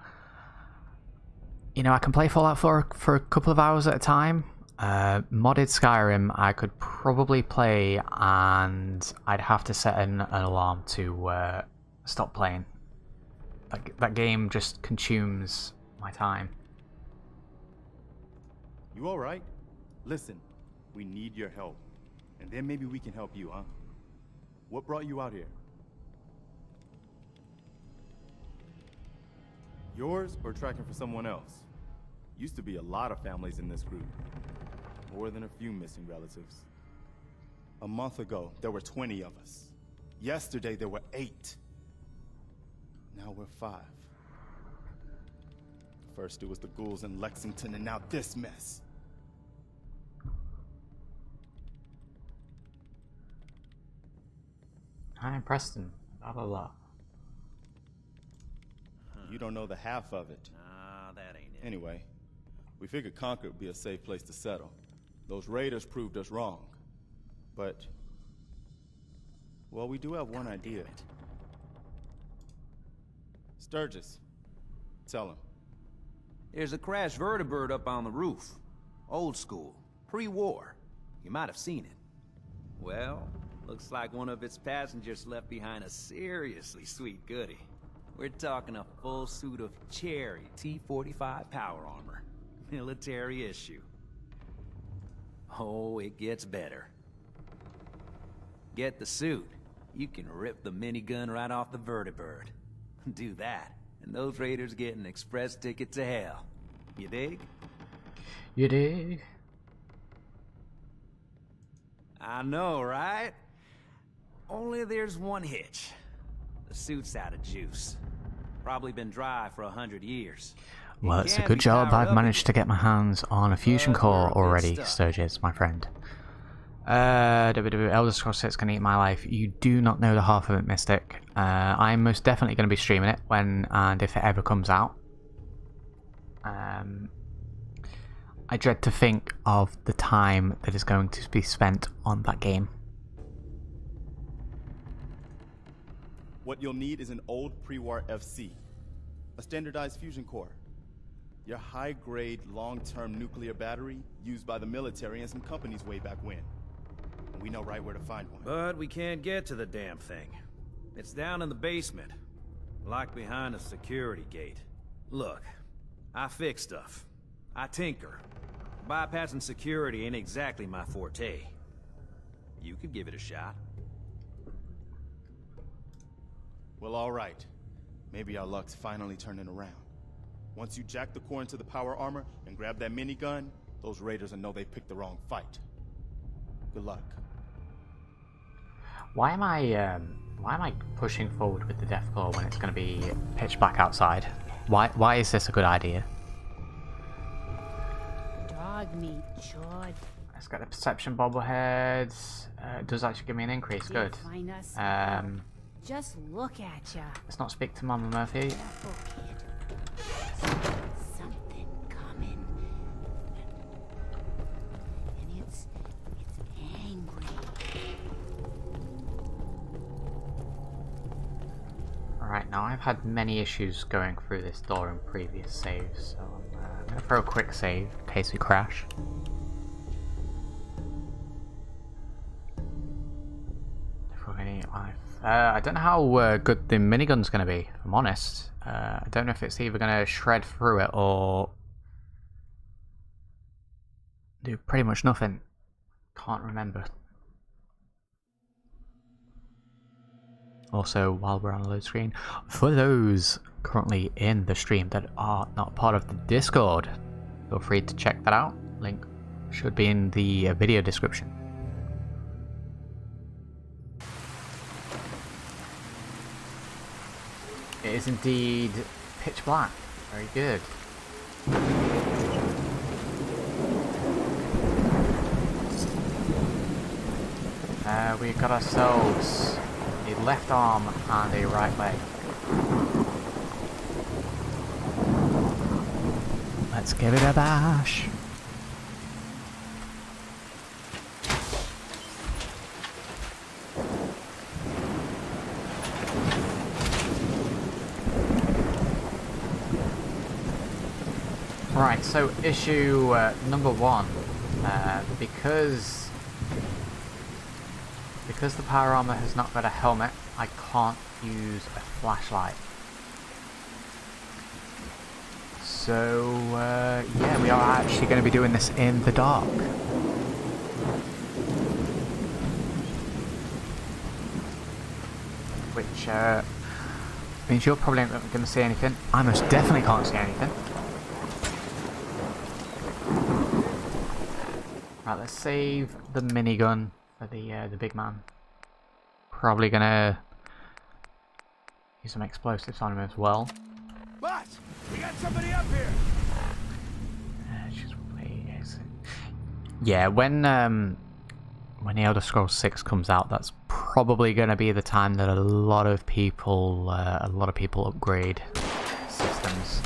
you know, I can play Fallout 4 for a couple of hours at a time. Modded Skyrim, I could probably play and I'd have to set an alarm to stop playing. That game just consumes my time. You alright? Listen, we need your help. And then maybe we can help you, huh? What brought you out here? Yours or tracking for someone else? Used to be a lot of families in this group. More than a few missing relatives. A month ago, there were 20 of us. Yesterday, there were 8. Now we're 5. First, it was the ghouls in Lexington, and now this mess. I'm Preston. Blah blah blah. You don't know the half of it. Nah, that ain't it. Anyway, we figured Concord would be a safe place to settle. Those raiders proved us wrong. But, well, we do have one idea. Sturgis, tell him. There's a crashed vertibird up on the roof. Old school. Pre-war. You might have seen it. Well, looks like one of its passengers left behind a seriously sweet goodie. We're talking a full suit of cherry T-45 power armor. Military issue. Oh, it gets better. Get the suit. You can rip the minigun right off the vertibird. Do that, and those raiders get an express ticket to hell. You dig? You dig? I know, right? Only there's one hitch. The suit's out of juice. Probably been dry for 100 years. Well, it's a good job I've managed to get my hands on a fusion core already, Sturgis, my friend. Elder Scrolls 6 can eat my life. You do not know the half of it, Mystic. I'm most definitely going to be streaming it when and if it ever comes out. I dread to think of the time that is going to be spent on that game. What you'll need is an old pre-war FC, a standardized fusion core, your high-grade, long-term nuclear battery used by the military and some companies way back when. And we know right where to find one. But we can't get to the damn thing. It's down in the basement, locked behind a security gate. Look, I fix stuff. I tinker. Bypassing security ain't exactly my forte. You could give it a shot. Well, all right. Maybe our luck's finally turning around. Once you jack the core into the power armor and grab that minigun, those raiders will know they picked the wrong fight. Good luck. Why am I pushing forward with the Deathclaw when it's going to be pitch black outside? Why is this a good idea? Dog meat, chod. Let's get the perception bobblehead. It does actually give me an increase. Good. Find us. Just look at ya. Let's not speak to Mama Murphy. Careful, kid. Something coming. And it's angry. Alright, now I've had many issues going through this door in previous saves, so I'm going throw a quick save in case we crash. I don't know how good the minigun's going to be, if I'm honest. I don't know if it's either going to shred through it or do pretty much nothing. Can't remember. Also, while we're on the load screen, for those currently in the stream that are not part of the Discord, feel free to check that out. Link should be in the video description. It is indeed pitch black. Very good. We got ourselves a left arm and a right leg. Let's give it a bash. Right, so issue number one, because the power armor has not got a helmet, I can't use a flashlight. So yeah, we are actually going to be doing this in the dark. Which means you're probably not going to see anything. I most definitely can't see anything. Right, let's save the minigun for the big man. Probably gonna use some explosives on him as well. Boss, we got somebody up here. Just wait. Yeah, when The Elder Scrolls 6 comes out, that's probably gonna be the time that a lot of people upgrade systems.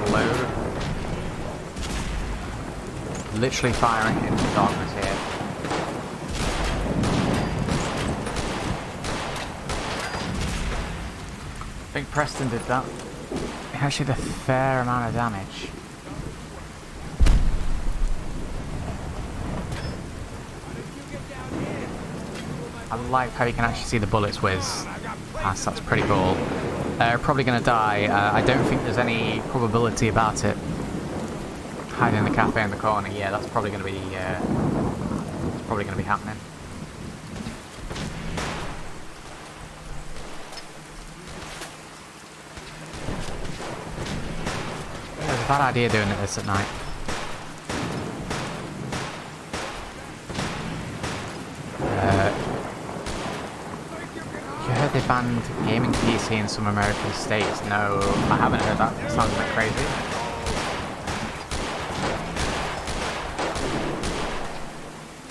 Load. Literally firing into the darkness here. I think Preston did that. He actually did a fair amount of damage. I like how you can actually see the bullets whiz past. That's pretty cool. Probably going to die. I don't think there's any probability about it. Hiding in the cafe in the corner. Yeah, that's probably going to be. It's probably going to be happening. Yeah, it's a bad idea doing this at night. You heard they banned gaming PC in some American states? No, I haven't heard that. It sounds a bit crazy.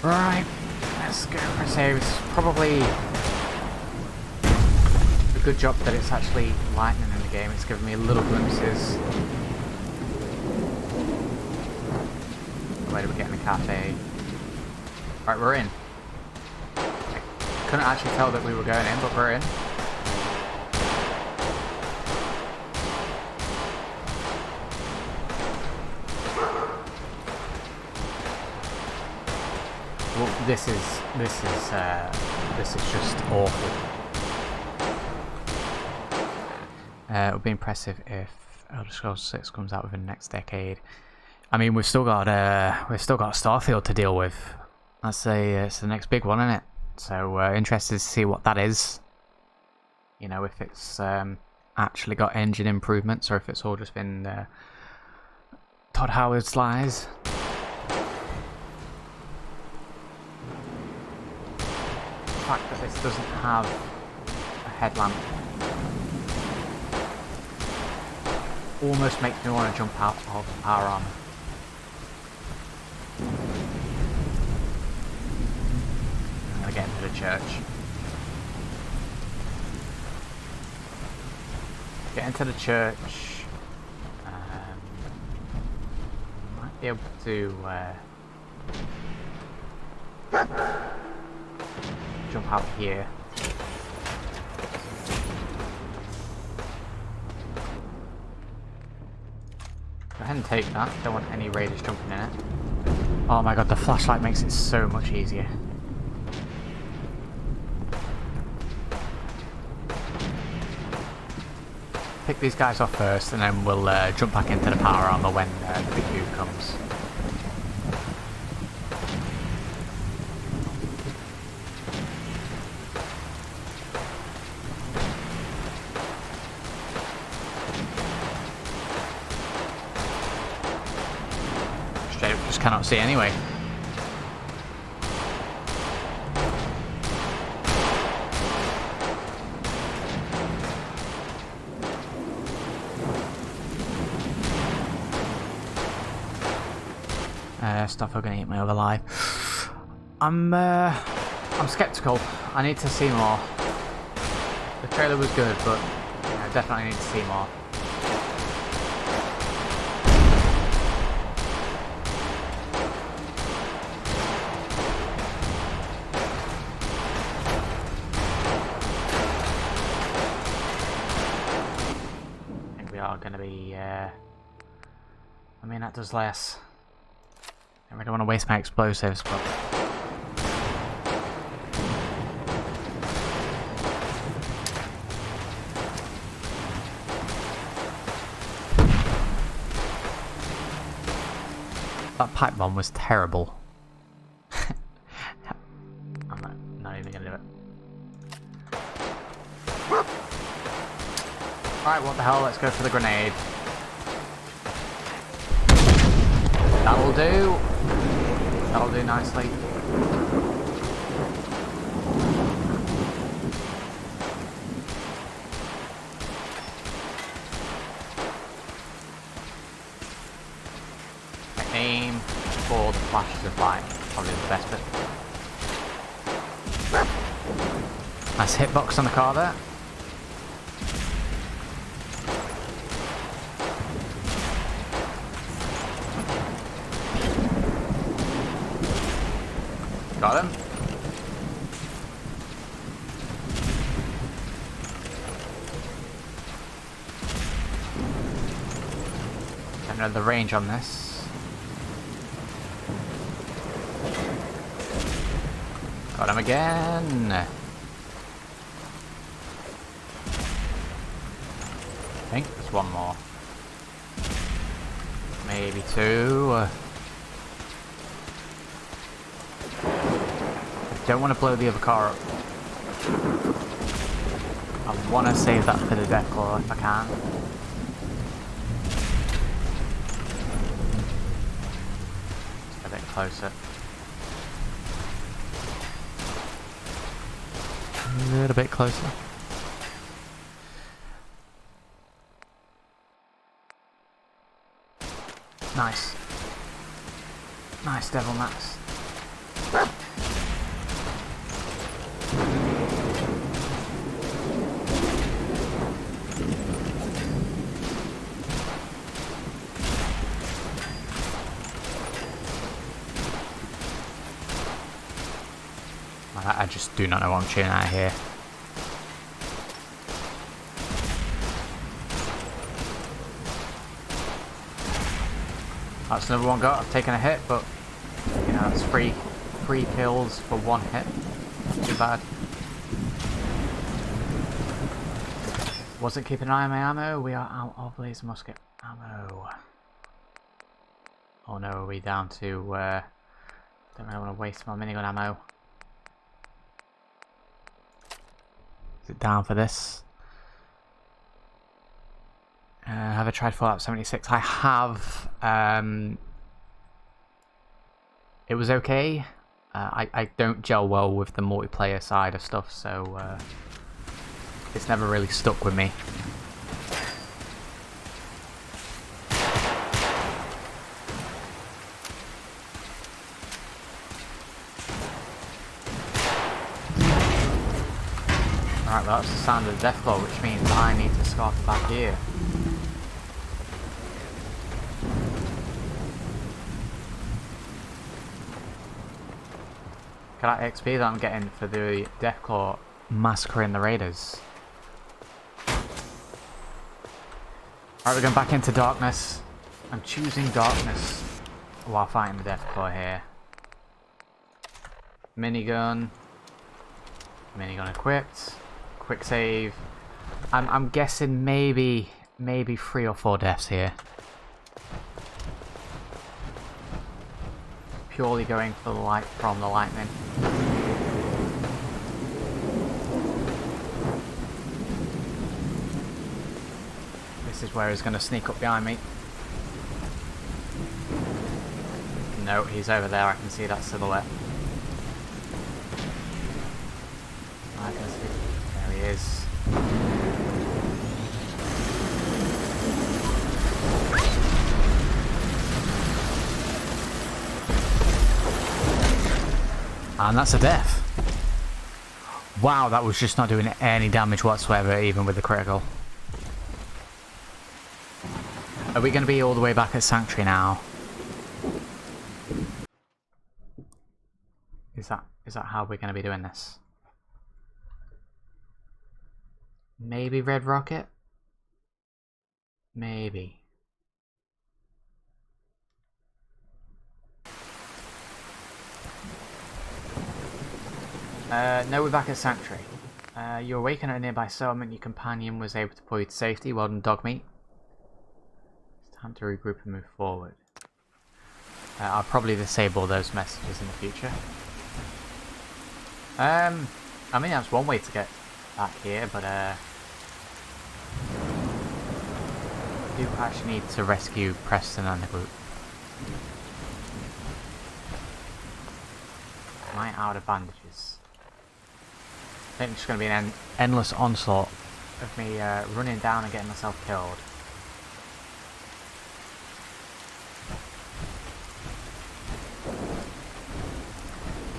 Right, let's go for saves. Probably a good job that it's actually lightning in the game. It's given me little glimpses. Where do we get in the cafe? Right, we're in. Couldn't actually tell that we were going in, but we're in. Well, this is just awful. It would be impressive if Elder Scrolls 6 comes out within the next decade. I mean, we've still got Starfield to deal with. It's the next big one, isn't it? So interested to see what that is. You know, if it's actually got engine improvements or if it's all just been Todd Howard's lies. The fact that this doesn't have a headlamp almost makes me want to jump out of the power armor. Get into the church. Get into the church. Might be able to jump out here. ahead and take that. Don't want any raiders jumping in it. Oh my god, the flashlight makes it so much easier. Pick these guys off first, and then we'll jump back into the power armor when the big dude comes. Straight up, just cannot see anyway. Stuff are gonna eat me alive. I'm skeptical. I need to see more. The trailer was good, but I definitely need to see more. I think we are gonna be. I mean, that does less. I really don't want to waste my explosives, but... That pipe bomb was terrible. I'm not even gonna do it. Alright, what the hell, let's go for the grenade. That'll do. That'll do nicely. Aim for the flashes of light. Probably the best bit. Nice hitbox on the car there. Got him. Don't know the range on this. Got him again. I think there's one more. Maybe two. Don't want to blow the other car up. I want to save that for the Deathclaw if I can. Just a bit closer. A little bit closer. Nice. Nice, Devil Max. I just do not know what I'm shooting at here. That's another one got. I've taken a hit, but you know, it's three kills for one hit. Not too bad. Wasn't keeping an eye on my ammo. We are out of laser musket ammo. Oh no, are we down to don't really want to waste my minigun ammo. Is it down for this? Have I tried Fallout 76? I have. It was okay. I don't gel well with the multiplayer side of stuff, so it's never really stuck with me. Alright, well that's the sound of the Deathclaw, which means I need to scarf back here. Look at that XP that I'm getting for the Deathclaw massacring the raiders. Alright, we're going back into darkness. I'm choosing darkness while fighting the Deathclaw here. Minigun. Minigun equipped. Quick save. I'm guessing maybe 3 or 4 deaths here. Purely going for the light from the lightning. This is where he's going to sneak up behind me. No, he's over there. I can see that silhouette. I can see. There he is. And that's a death. Wow, that was just not doing any damage whatsoever, even with the critical. Are we going to be all the way back at Sanctuary now? Is that how we're going to be doing this? Maybe Red Rocket? Maybe. No, we're back at Sanctuary. You awaken at a nearby settlement. Your companion was able to pull you to safety. Well done, Dogmeat. It's time to regroup and move forward. I'll probably disable those messages in the future. I mean, that's one way to get back here, but I do actually need to rescue Preston and the group. Am I out of bandages? I think it's just going to be an endless onslaught of me running down and getting myself killed.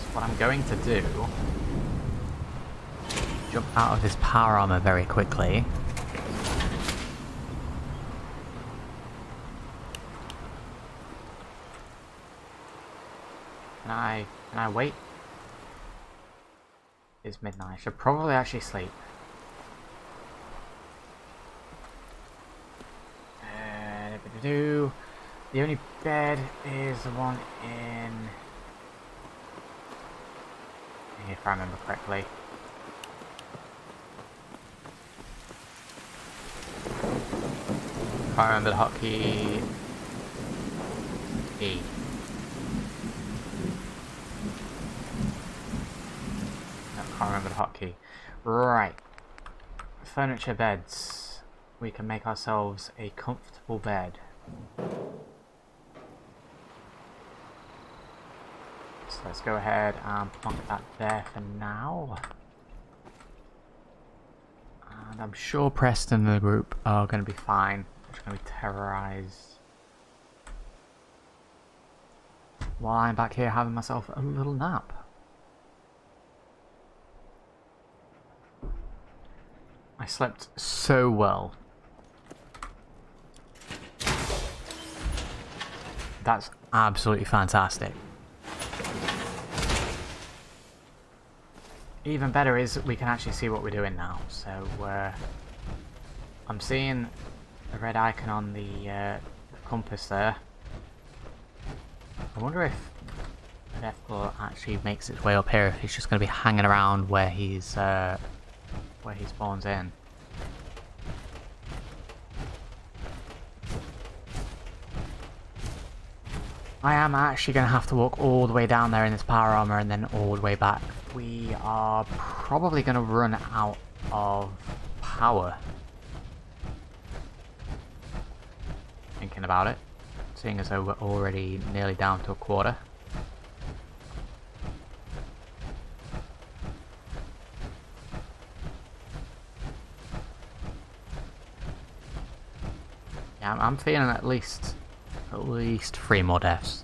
So what I'm going to do, jump out of this power armor very quickly. Can I wait? It's midnight. I should probably actually sleep. The only bed is the one in... if I remember correctly. Can't remember the hotkey. E. Can't remember the hotkey. Right. Furniture beds. We can make ourselves a comfortable bed. So let's go ahead and plonk that there for now. And I'm sure Preston and the group are going to be fine. I'm just going to be terrorized. While I'm back here having myself a little nap. I slept so well. That's absolutely fantastic. Even better is we can actually see what we're doing now. So I'm seeing a red icon on the compass there. I wonder if the Deathclaw actually makes its way up here, if he's just going to be hanging around where he spawns in. I am actually going to have to walk all the way down there in this power armor and then all the way back. We are probably going to run out of power. Thinking about it, seeing as though we're already nearly down to a quarter. Yeah, I'm feeling at least 3 more deaths.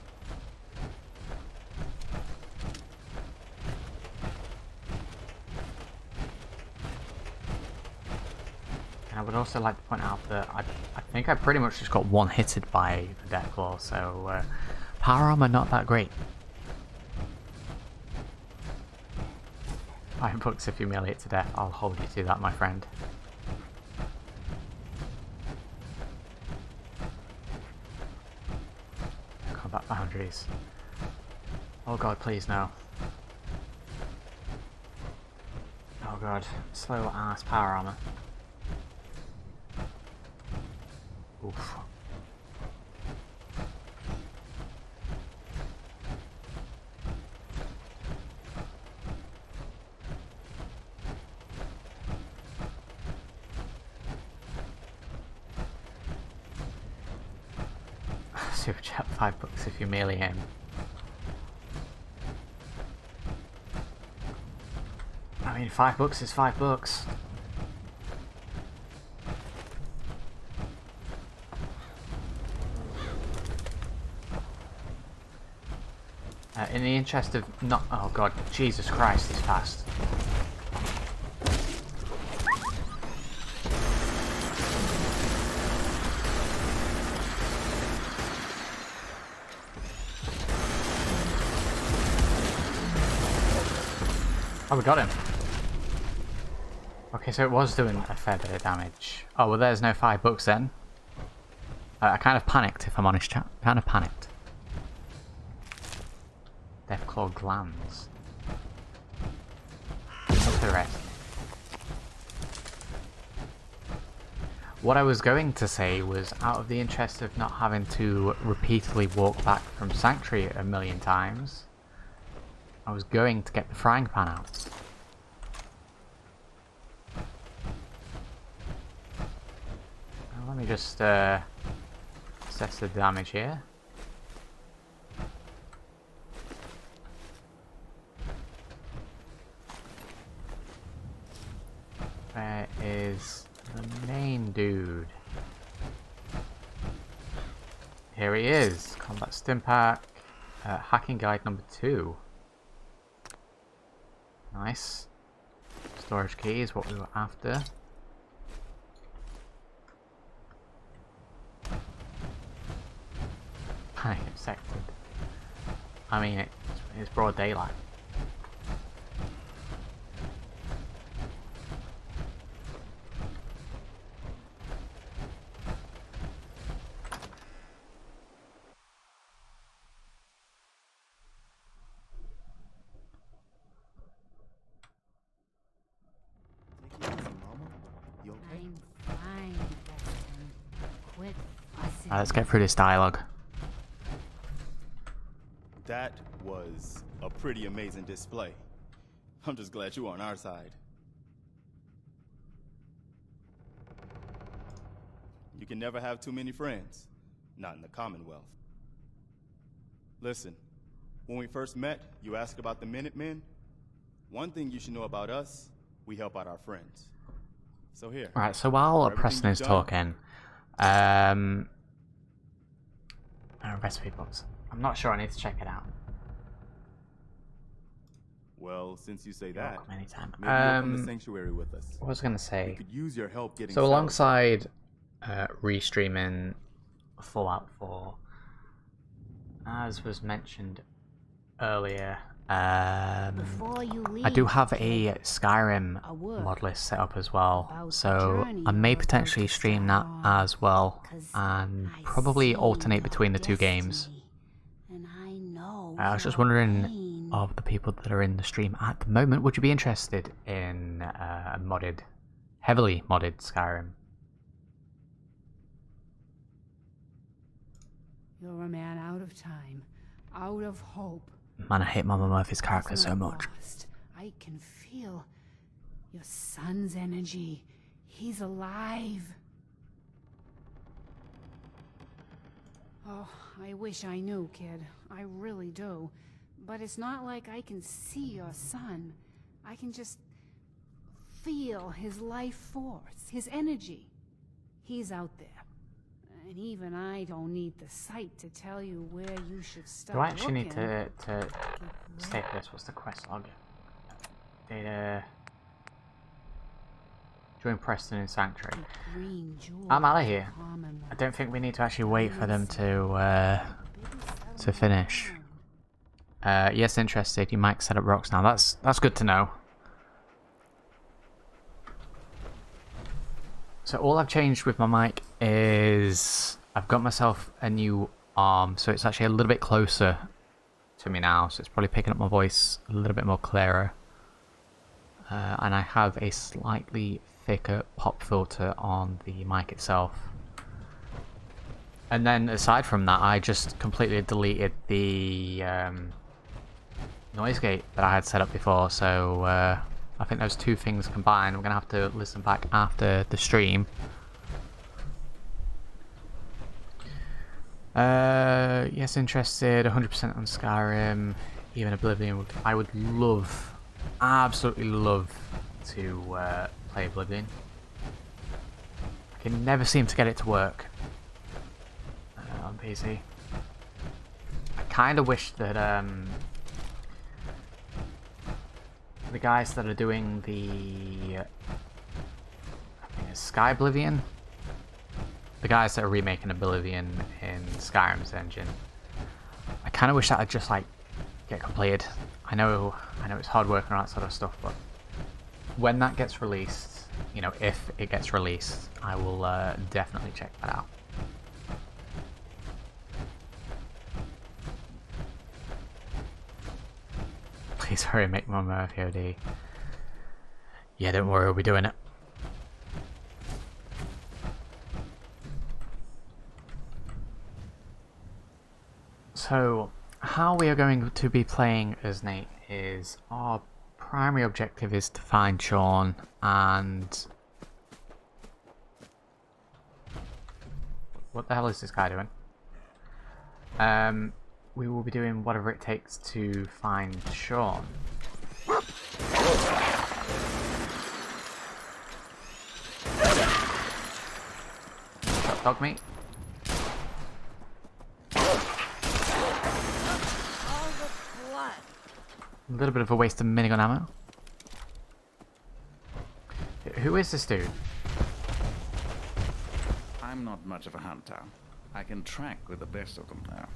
And I would also like to point out that I think I pretty much just got one-hitted by the Deathclaw, so power armor not that great. 5 bucks if you melee it to death. I'll hold you to that, my friend. combat boundaries. Oh god, please no. Oh god, slow ass power armor. Oof. Super chat, $5 if you melee him. I mean, $5 is $5. In the interest of not— oh god, Jesus Christ, he's fast. Oh, we got him. Okay, so it was doing a fair bit of damage. Oh, well there's no $5 then. I kind of panicked, if I'm honest, chat. Kind of panicked. Deathclaw glands. What's the rest? What I was going to say was, out of the interest of not having to repeatedly walk back from Sanctuary a million times, I was going to get the frying pan out. Now, let me just assess the damage here. Where is the main dude? Here he is. Combat Stim Pack. Hacking Guide number 2. Nice. Storage key is what we were after. Panic infected. I mean, it's broad daylight. I'm fine, Preston. Quit fussing. Alright, let's get through this dialogue. That was a pretty amazing display. I'm just glad you're on our side. You can never have too many friends. Not in the Commonwealth. Listen, when we first met, you asked about the Minutemen. One thing you should know about us, we help out our friends. So here. Right, so while Preston is talking, recipe books. I'm not sure, I need to check it out. Well, since you say You're that, welcome anytime. maybe you'll come to Sanctuary with us. What was I going to We say? could use your help getting So settled. alongside restreaming Fallout 4, as was mentioned earlier, Before you leave, I do have a kid, Skyrim a word mod list set up as well, about the so journey I may you're about potentially to stream start that on, as well, 'cause and I probably see alternate your between the two games. destiny, and I know I was just your wondering, pain. of the people that are in the stream at the moment, would you be interested in a heavily modded Skyrim? You're a man out of time, out of hope. Man, I hate Mama Murphy's character He's so not much. lost. I can feel your son's energy. He's alive. Oh, I wish I knew, kid. I really do. But it's not like I can see your son. I can just feel his life force, his energy. He's out there. And even I don't need the sight to tell you where you should start. Do I actually need looking. to state this? What's the quest log? Data. Join Preston in Sanctuary. The green jewel I'm out of of the here. Commonwealth. I don't think we need to actually wait for them to finish. Yes, interested. You might set up rocks now. That's good to know. So all I've changed with my mic is I've got myself a new arm, so it's actually a little bit closer to me now, so it's probably picking up my voice a little bit more clearer. And I have a slightly thicker pop filter on the mic itself. And then aside from that, I just completely deleted the noise gate that I had set up before, so I think those two things combined, we're going to have to listen back after the stream. Yes, interested, 100% on Skyrim, even Oblivion. I would love, absolutely love to play Oblivion. I can never seem to get it to work on PC. I kind of wish that the guys that are doing the I think it's Sky Oblivion, the guys that are remaking Oblivion in Skyrim's engine, I kind of wish that I'd just like get completed. I know it's hard work and all that sort of stuff, but when that gets released, you know, if it gets released, I will definitely check that out. Please hurry, make more FOD. Yeah, don't worry, we'll be doing it. So, how we are going to be playing as Nate is our primary objective is to find Sean, and what the hell is this guy doing? We will be doing whatever it takes to find Sean. Shot dog meat. A little bit of a waste of minigun ammo. Who is this dude? I'm not much of a hunter. I can track with the best of them now.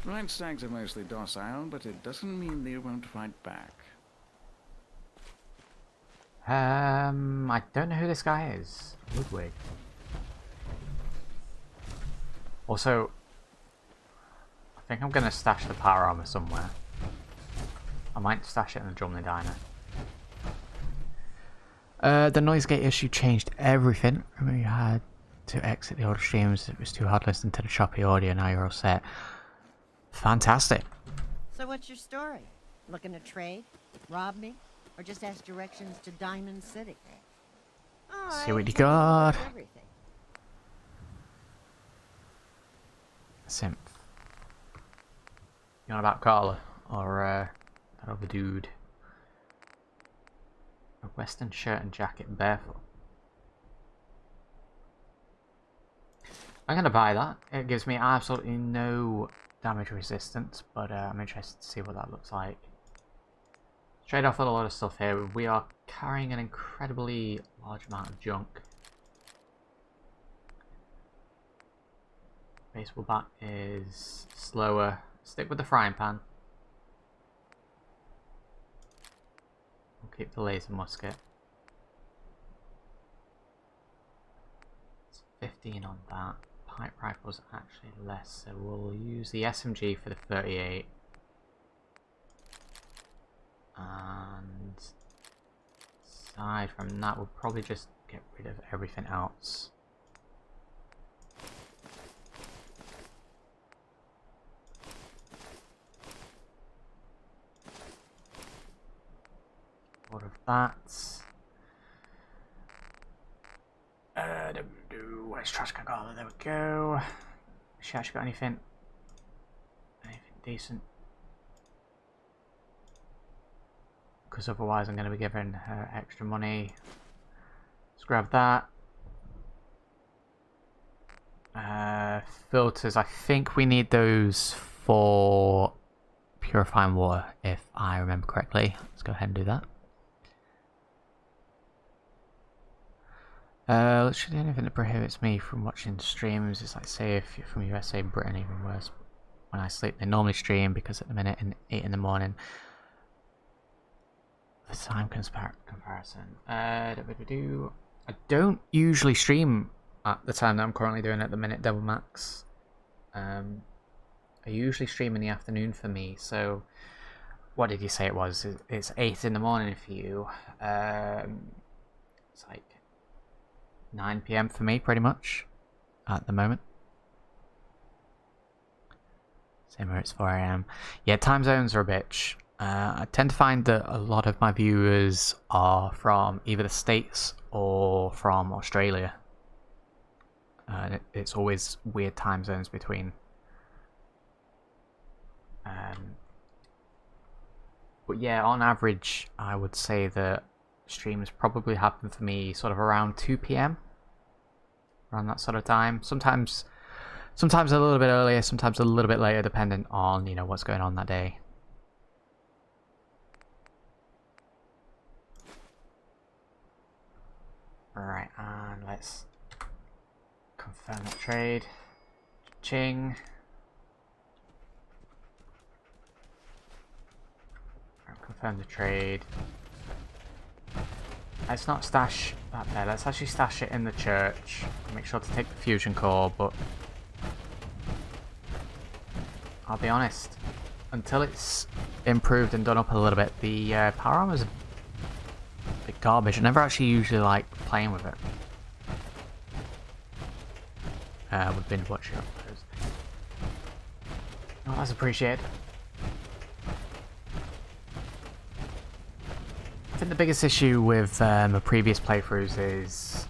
Blind stags are mostly docile, but it doesn't mean they won't fight back. I don't know who this guy is. Ludwig. Also, I think I'm gonna stash the power armor somewhere. I might stash it in the Drumley Diner. The noise gate issue changed everything. Remember you had to exit the audio streams, it was too hard listening to the choppy audio, now you're all set. Fantastic. So what's your story? Looking to trade? Rob me? Or just ask directions to Diamond City? See what you got. Everything. Simp. You on about Carla? Or that other dude? A western shirt and jacket barefoot. I'm gonna buy that. It gives me absolutely no damage resistance, but I'm interested to see what that looks like. Trade off with a lot of stuff here. We are carrying an incredibly large amount of junk. Baseball bat is slower. Stick with the frying pan. We'll keep the laser musket. It's 15 on that. Pipe rifle's actually less, so we'll use the SMG for the 38. And aside from that, we'll probably just get rid of everything else. All of that. Where's trash can go? There we go. Has she actually got anything decent? Because otherwise I'm going to be giving her extra money. Let's grab that. Filters, I think we need those for purifying water, if I remember correctly. Let's go ahead and do that. Literally anything that prohibits me from watching streams. It's like, say if you're from USA, Britain, even worse. When I sleep, they normally stream because at the minute, in 8 in the morning. The time comparison. I don't usually stream at the time that I'm currently doing at the minute, double max. I usually stream in the afternoon for me, so what did you say it was? It's 8 in the morning for you. It's like 9 PM for me, pretty much, at the moment. Same where it's 4 AM. Yeah, time zones are a bitch. I tend to find that a lot of my viewers are from either the States or from Australia. It's always weird time zones between. But yeah, on average, I would say that streams probably happen for me sort of around 2 PM. Around that sort of time. Sometimes a little bit earlier, sometimes a little bit later, depending on, you know, what's going on that day. Alright, and let's confirm the trade. Ching. Confirm the trade. Let's not stash that there, let's actually stash it in the church. Make sure to take the fusion core, but I'll be honest, until it's improved and done up a little bit, the power armor is a bit garbage. I never actually usually like playing with it. With binge watching, I suppose. Oh, that's appreciated. I think the biggest issue with my previous playthroughs is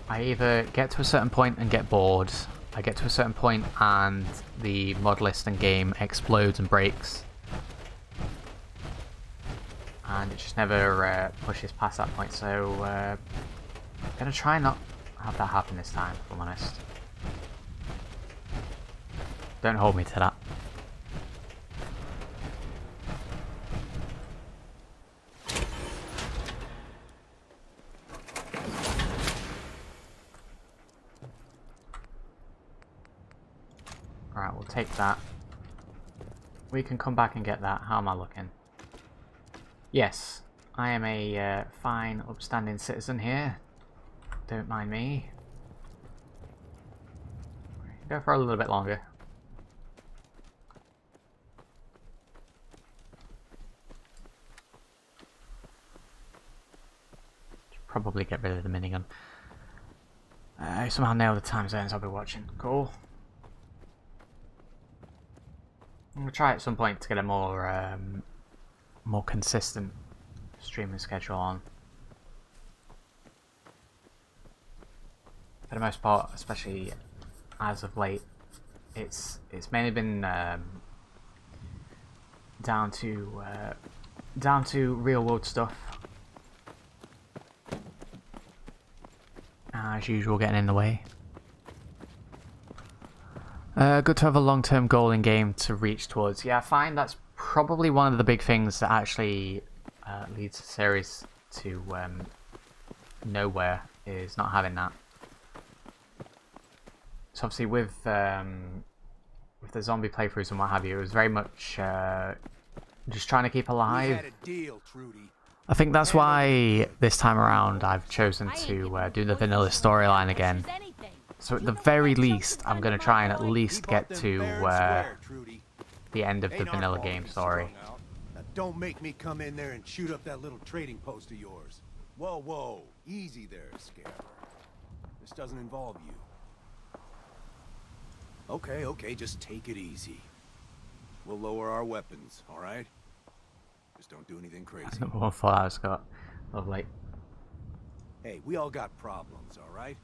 I either get to a certain point and get bored, I get to a certain point and the mod list and game explodes and breaks, and it just never pushes past that point, so I'm going to try not have that happen this time, if I'm honest. Don't hold me to that. Alright, we'll take that. We can come back and get that. How am I looking? Yes, I am a fine, upstanding citizen here. Don't mind me. Go for a little bit longer. Should probably get rid of the minigun. I somehow nailed the time zones I'll be watching. Cool. I'm gonna try at some point to get a more consistent streaming schedule on. For the most part, especially as of late, it's mainly been down to real world stuff. As usual, getting in the way. Good to have a long-term goal in game to reach towards. Yeah, I find that's probably one of the big things that actually leads the series to nowhere, is not having that. So obviously with the zombie playthroughs and what have you, it was very much just trying to keep alive. We had a deal, Trudy. I think that's why this time around I've chosen to do the vanilla storyline again. So at the very least, I'm going to try and at least get to the end of the vanilla game story. Now don't make me come in there and shoot up that little trading post of yours. Whoa, whoa, easy there, Scare. This doesn't involve you. Okay, okay, just take it easy. We'll lower our weapons, all right? Just don't do anything crazy. Number one Fallout, Scott. Lovely. Hey, we all got problems, all right?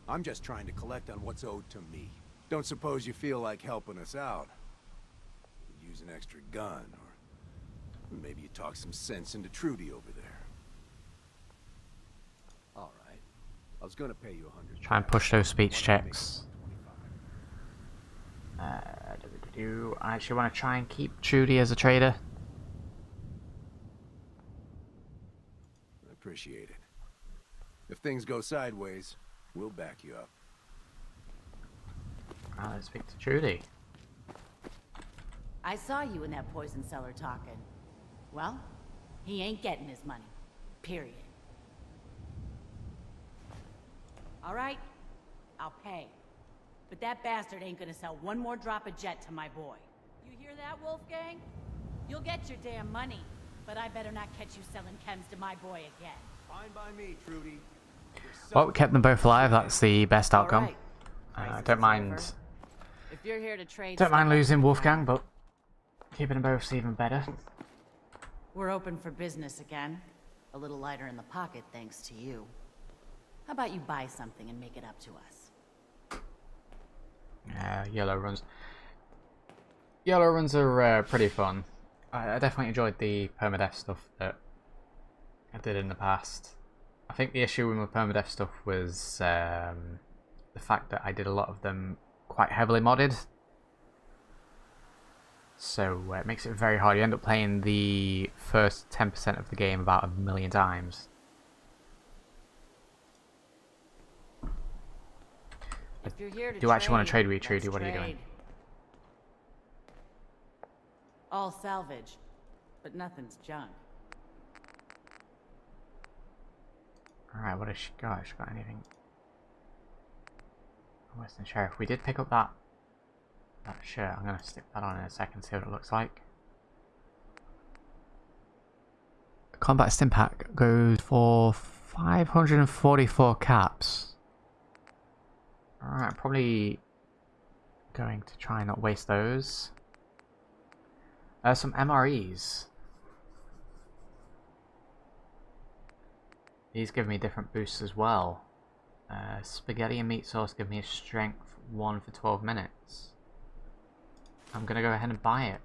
I'm just trying to collect on what's owed to me. Don't suppose you feel like helping us out? Use an extra gun, or maybe you talk some sense into Trudy over there. All right. I was gonna pay you 100. Try and push those speech checks. I actually want to try and keep Trudy as a trader. I appreciate it. If things go sideways, we'll back you up. Right, let's speak to Trudy. I saw you in that poison cellar talking. Well, he ain't getting his money. Period. All right, I'll pay. But that bastard ain't gonna sell one more drop of jet to my boy. You hear that, Wolfgang? You'll get your damn money, but I better not catch you selling chems to my boy again. Fine by me, Trudy. Well, we kept them both alive. That's the best outcome. All right. Don't mind. If you're here to trade, Don't mind stuff, losing Wolfgang, but keeping them both is even better. we're open for business again. A little lighter in the pocket thanks to you. How about you buy something and make it up to us? Yellow runs. Yellow runs are pretty fun. I definitely enjoyed the permadeath stuff that I did in the past. I think the issue with my permadeath stuff was the fact that I did a lot of them quite heavily modded. So it makes it very hard. You end up playing the first 10% of the game about 1,000,000 times. If you're here to Do you actually want to trade with you, let's Trudy? What are you doing? trade. All salvage, but nothing's junk. Alright, what has she got? Has she got anything? Western Sheriff. We did pick up that shirt. I'm going to stick that on in a second, see what it looks like. Combat Stim Pack goes for 544 caps. Alright, probably going to try and not waste those. Some MREs. These give me different boosts as well. Spaghetti and meat sauce give me a strength 1 for 12 minutes. I'm gonna go ahead and buy it.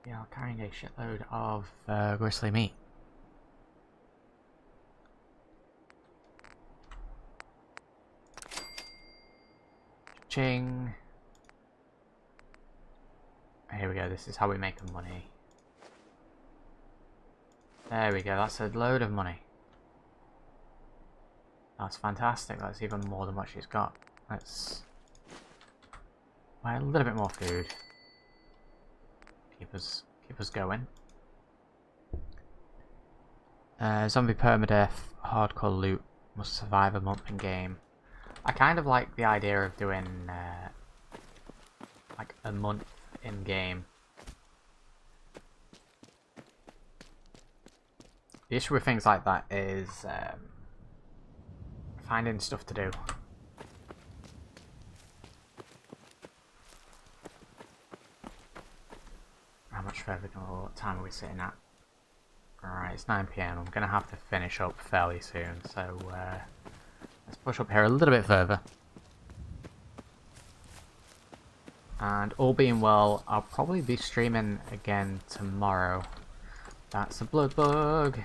Yeah, I'm carrying a shitload of gristly meat. Ching. Here we go, this is how we make money. There we go, that's a load of money. That's fantastic, that's even more than what she's got. Let's buy a little bit more food. Keep us going. Zombie permadeath, hardcore loot, must survive a month in game. I kind of like the idea of doing like a month in game. The issue with things like that is finding stuff to do. How much further? What time are we sitting at? Alright, it's 9 PM. I'm going to have to finish up fairly soon, so let's push up here a little bit further. And all being well, I'll probably be streaming again tomorrow. That's a blood bug.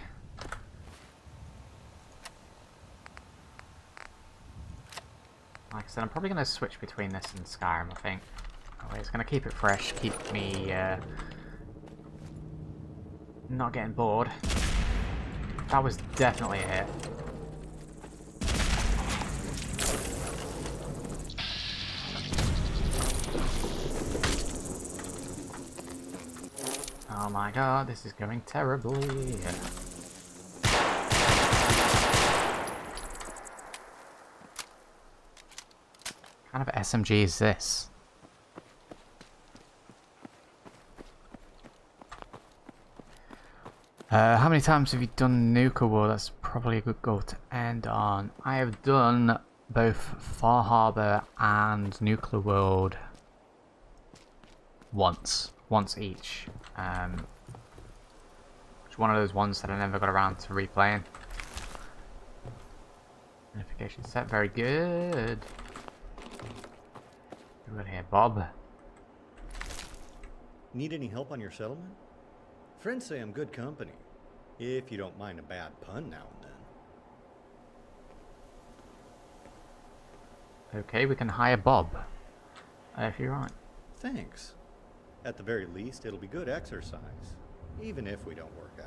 Like I said, I'm probably going to switch between this and Skyrim, I think. That way it's going to keep it fresh, keep me not getting bored. That was definitely a hit. Oh my god, this is going terribly. What kind of SMG is this? How many times have you done Nuka War? That's probably a good goal to end on. I have done both Far Harbor and Nuclear World once each. It's one of those ones that I never got around to replaying. Notification set, very good. Who got here, Bob? Need any help on your settlement? Friends say I'm good company, if you don't mind a bad pun now and then. Okay, we can hire Bob. If you're right. Thanks. At the very least, it'll be good exercise, even if we don't work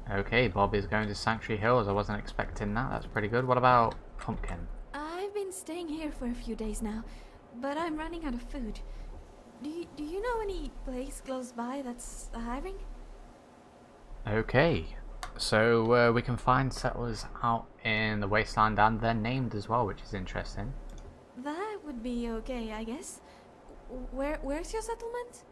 out. Okay, Bob is going to Sanctuary Hills. I wasn't expecting that. That's pretty good. What about Pumpkin? I've been staying here for a few days now, but I'm running out of food. Do you know any place close by that's hiring? Okay, so we can find settlers out in the wasteland, and they're named as well, which is interesting. That would be okay, I guess. Where's your settlement?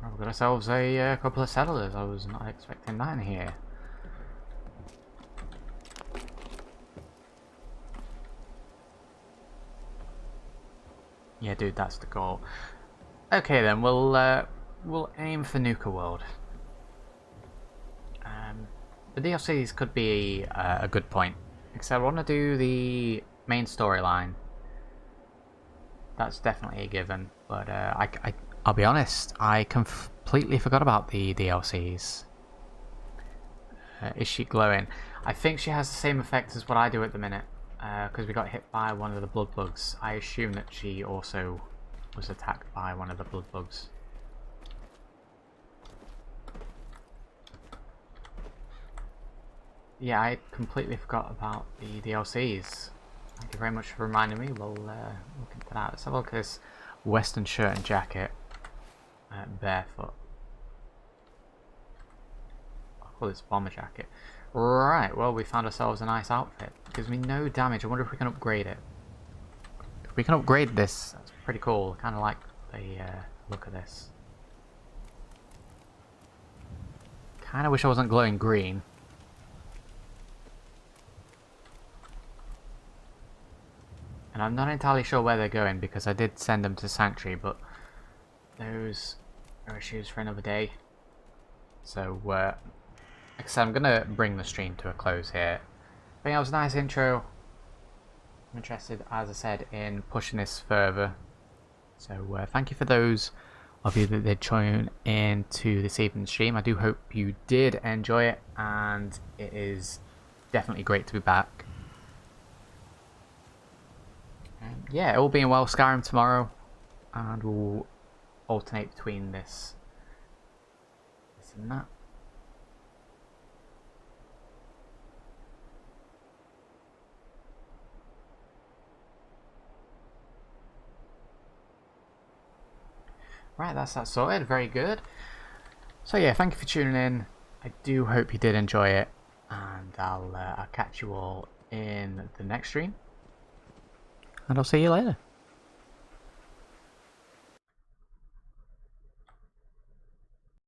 Well, we've got ourselves a couple of settlers. I was not expecting that in here. Yeah, dude, that's the goal. Okay, then we'll aim for Nuka World. The DLCs could be a good point, because I want to do the main storyline. That's definitely a given, but I'll be honest, I completely forgot about the DLCs. Is she glowing? I think she has the same effect as what I do at the minute, because we got hit by one of the blood bugs. I assume that she also was attacked by one of the blood bugs. Yeah, I completely forgot about the DLCs. Thank you very much for reminding me. We'll look into that. Let's have a look at this western shirt and jacket. Barefoot. I'll call this bomber jacket. Right, well, we found ourselves a nice outfit. Gives me no damage. I wonder if we can upgrade it. If we can upgrade this, that's pretty cool. I kind of like the look of this. Kind of wish I wasn't glowing green. And I'm not entirely sure where they're going, because I did send them to Sanctuary, but those are issues for another day. So, like I said, I'm going to bring the stream to a close here. I think that was a nice intro. I'm interested, as I said, in pushing this further. So, thank you for those of you that did join into this evening's stream. I do hope you did enjoy it, and it is definitely great to be back. Yeah, all being well, Skyrim tomorrow, and we'll alternate between this and that. Right, that's that sorted. Very good. So yeah, thank you for tuning in. I do hope you did enjoy it, and I'll catch you all in the next stream. And I'll see you later.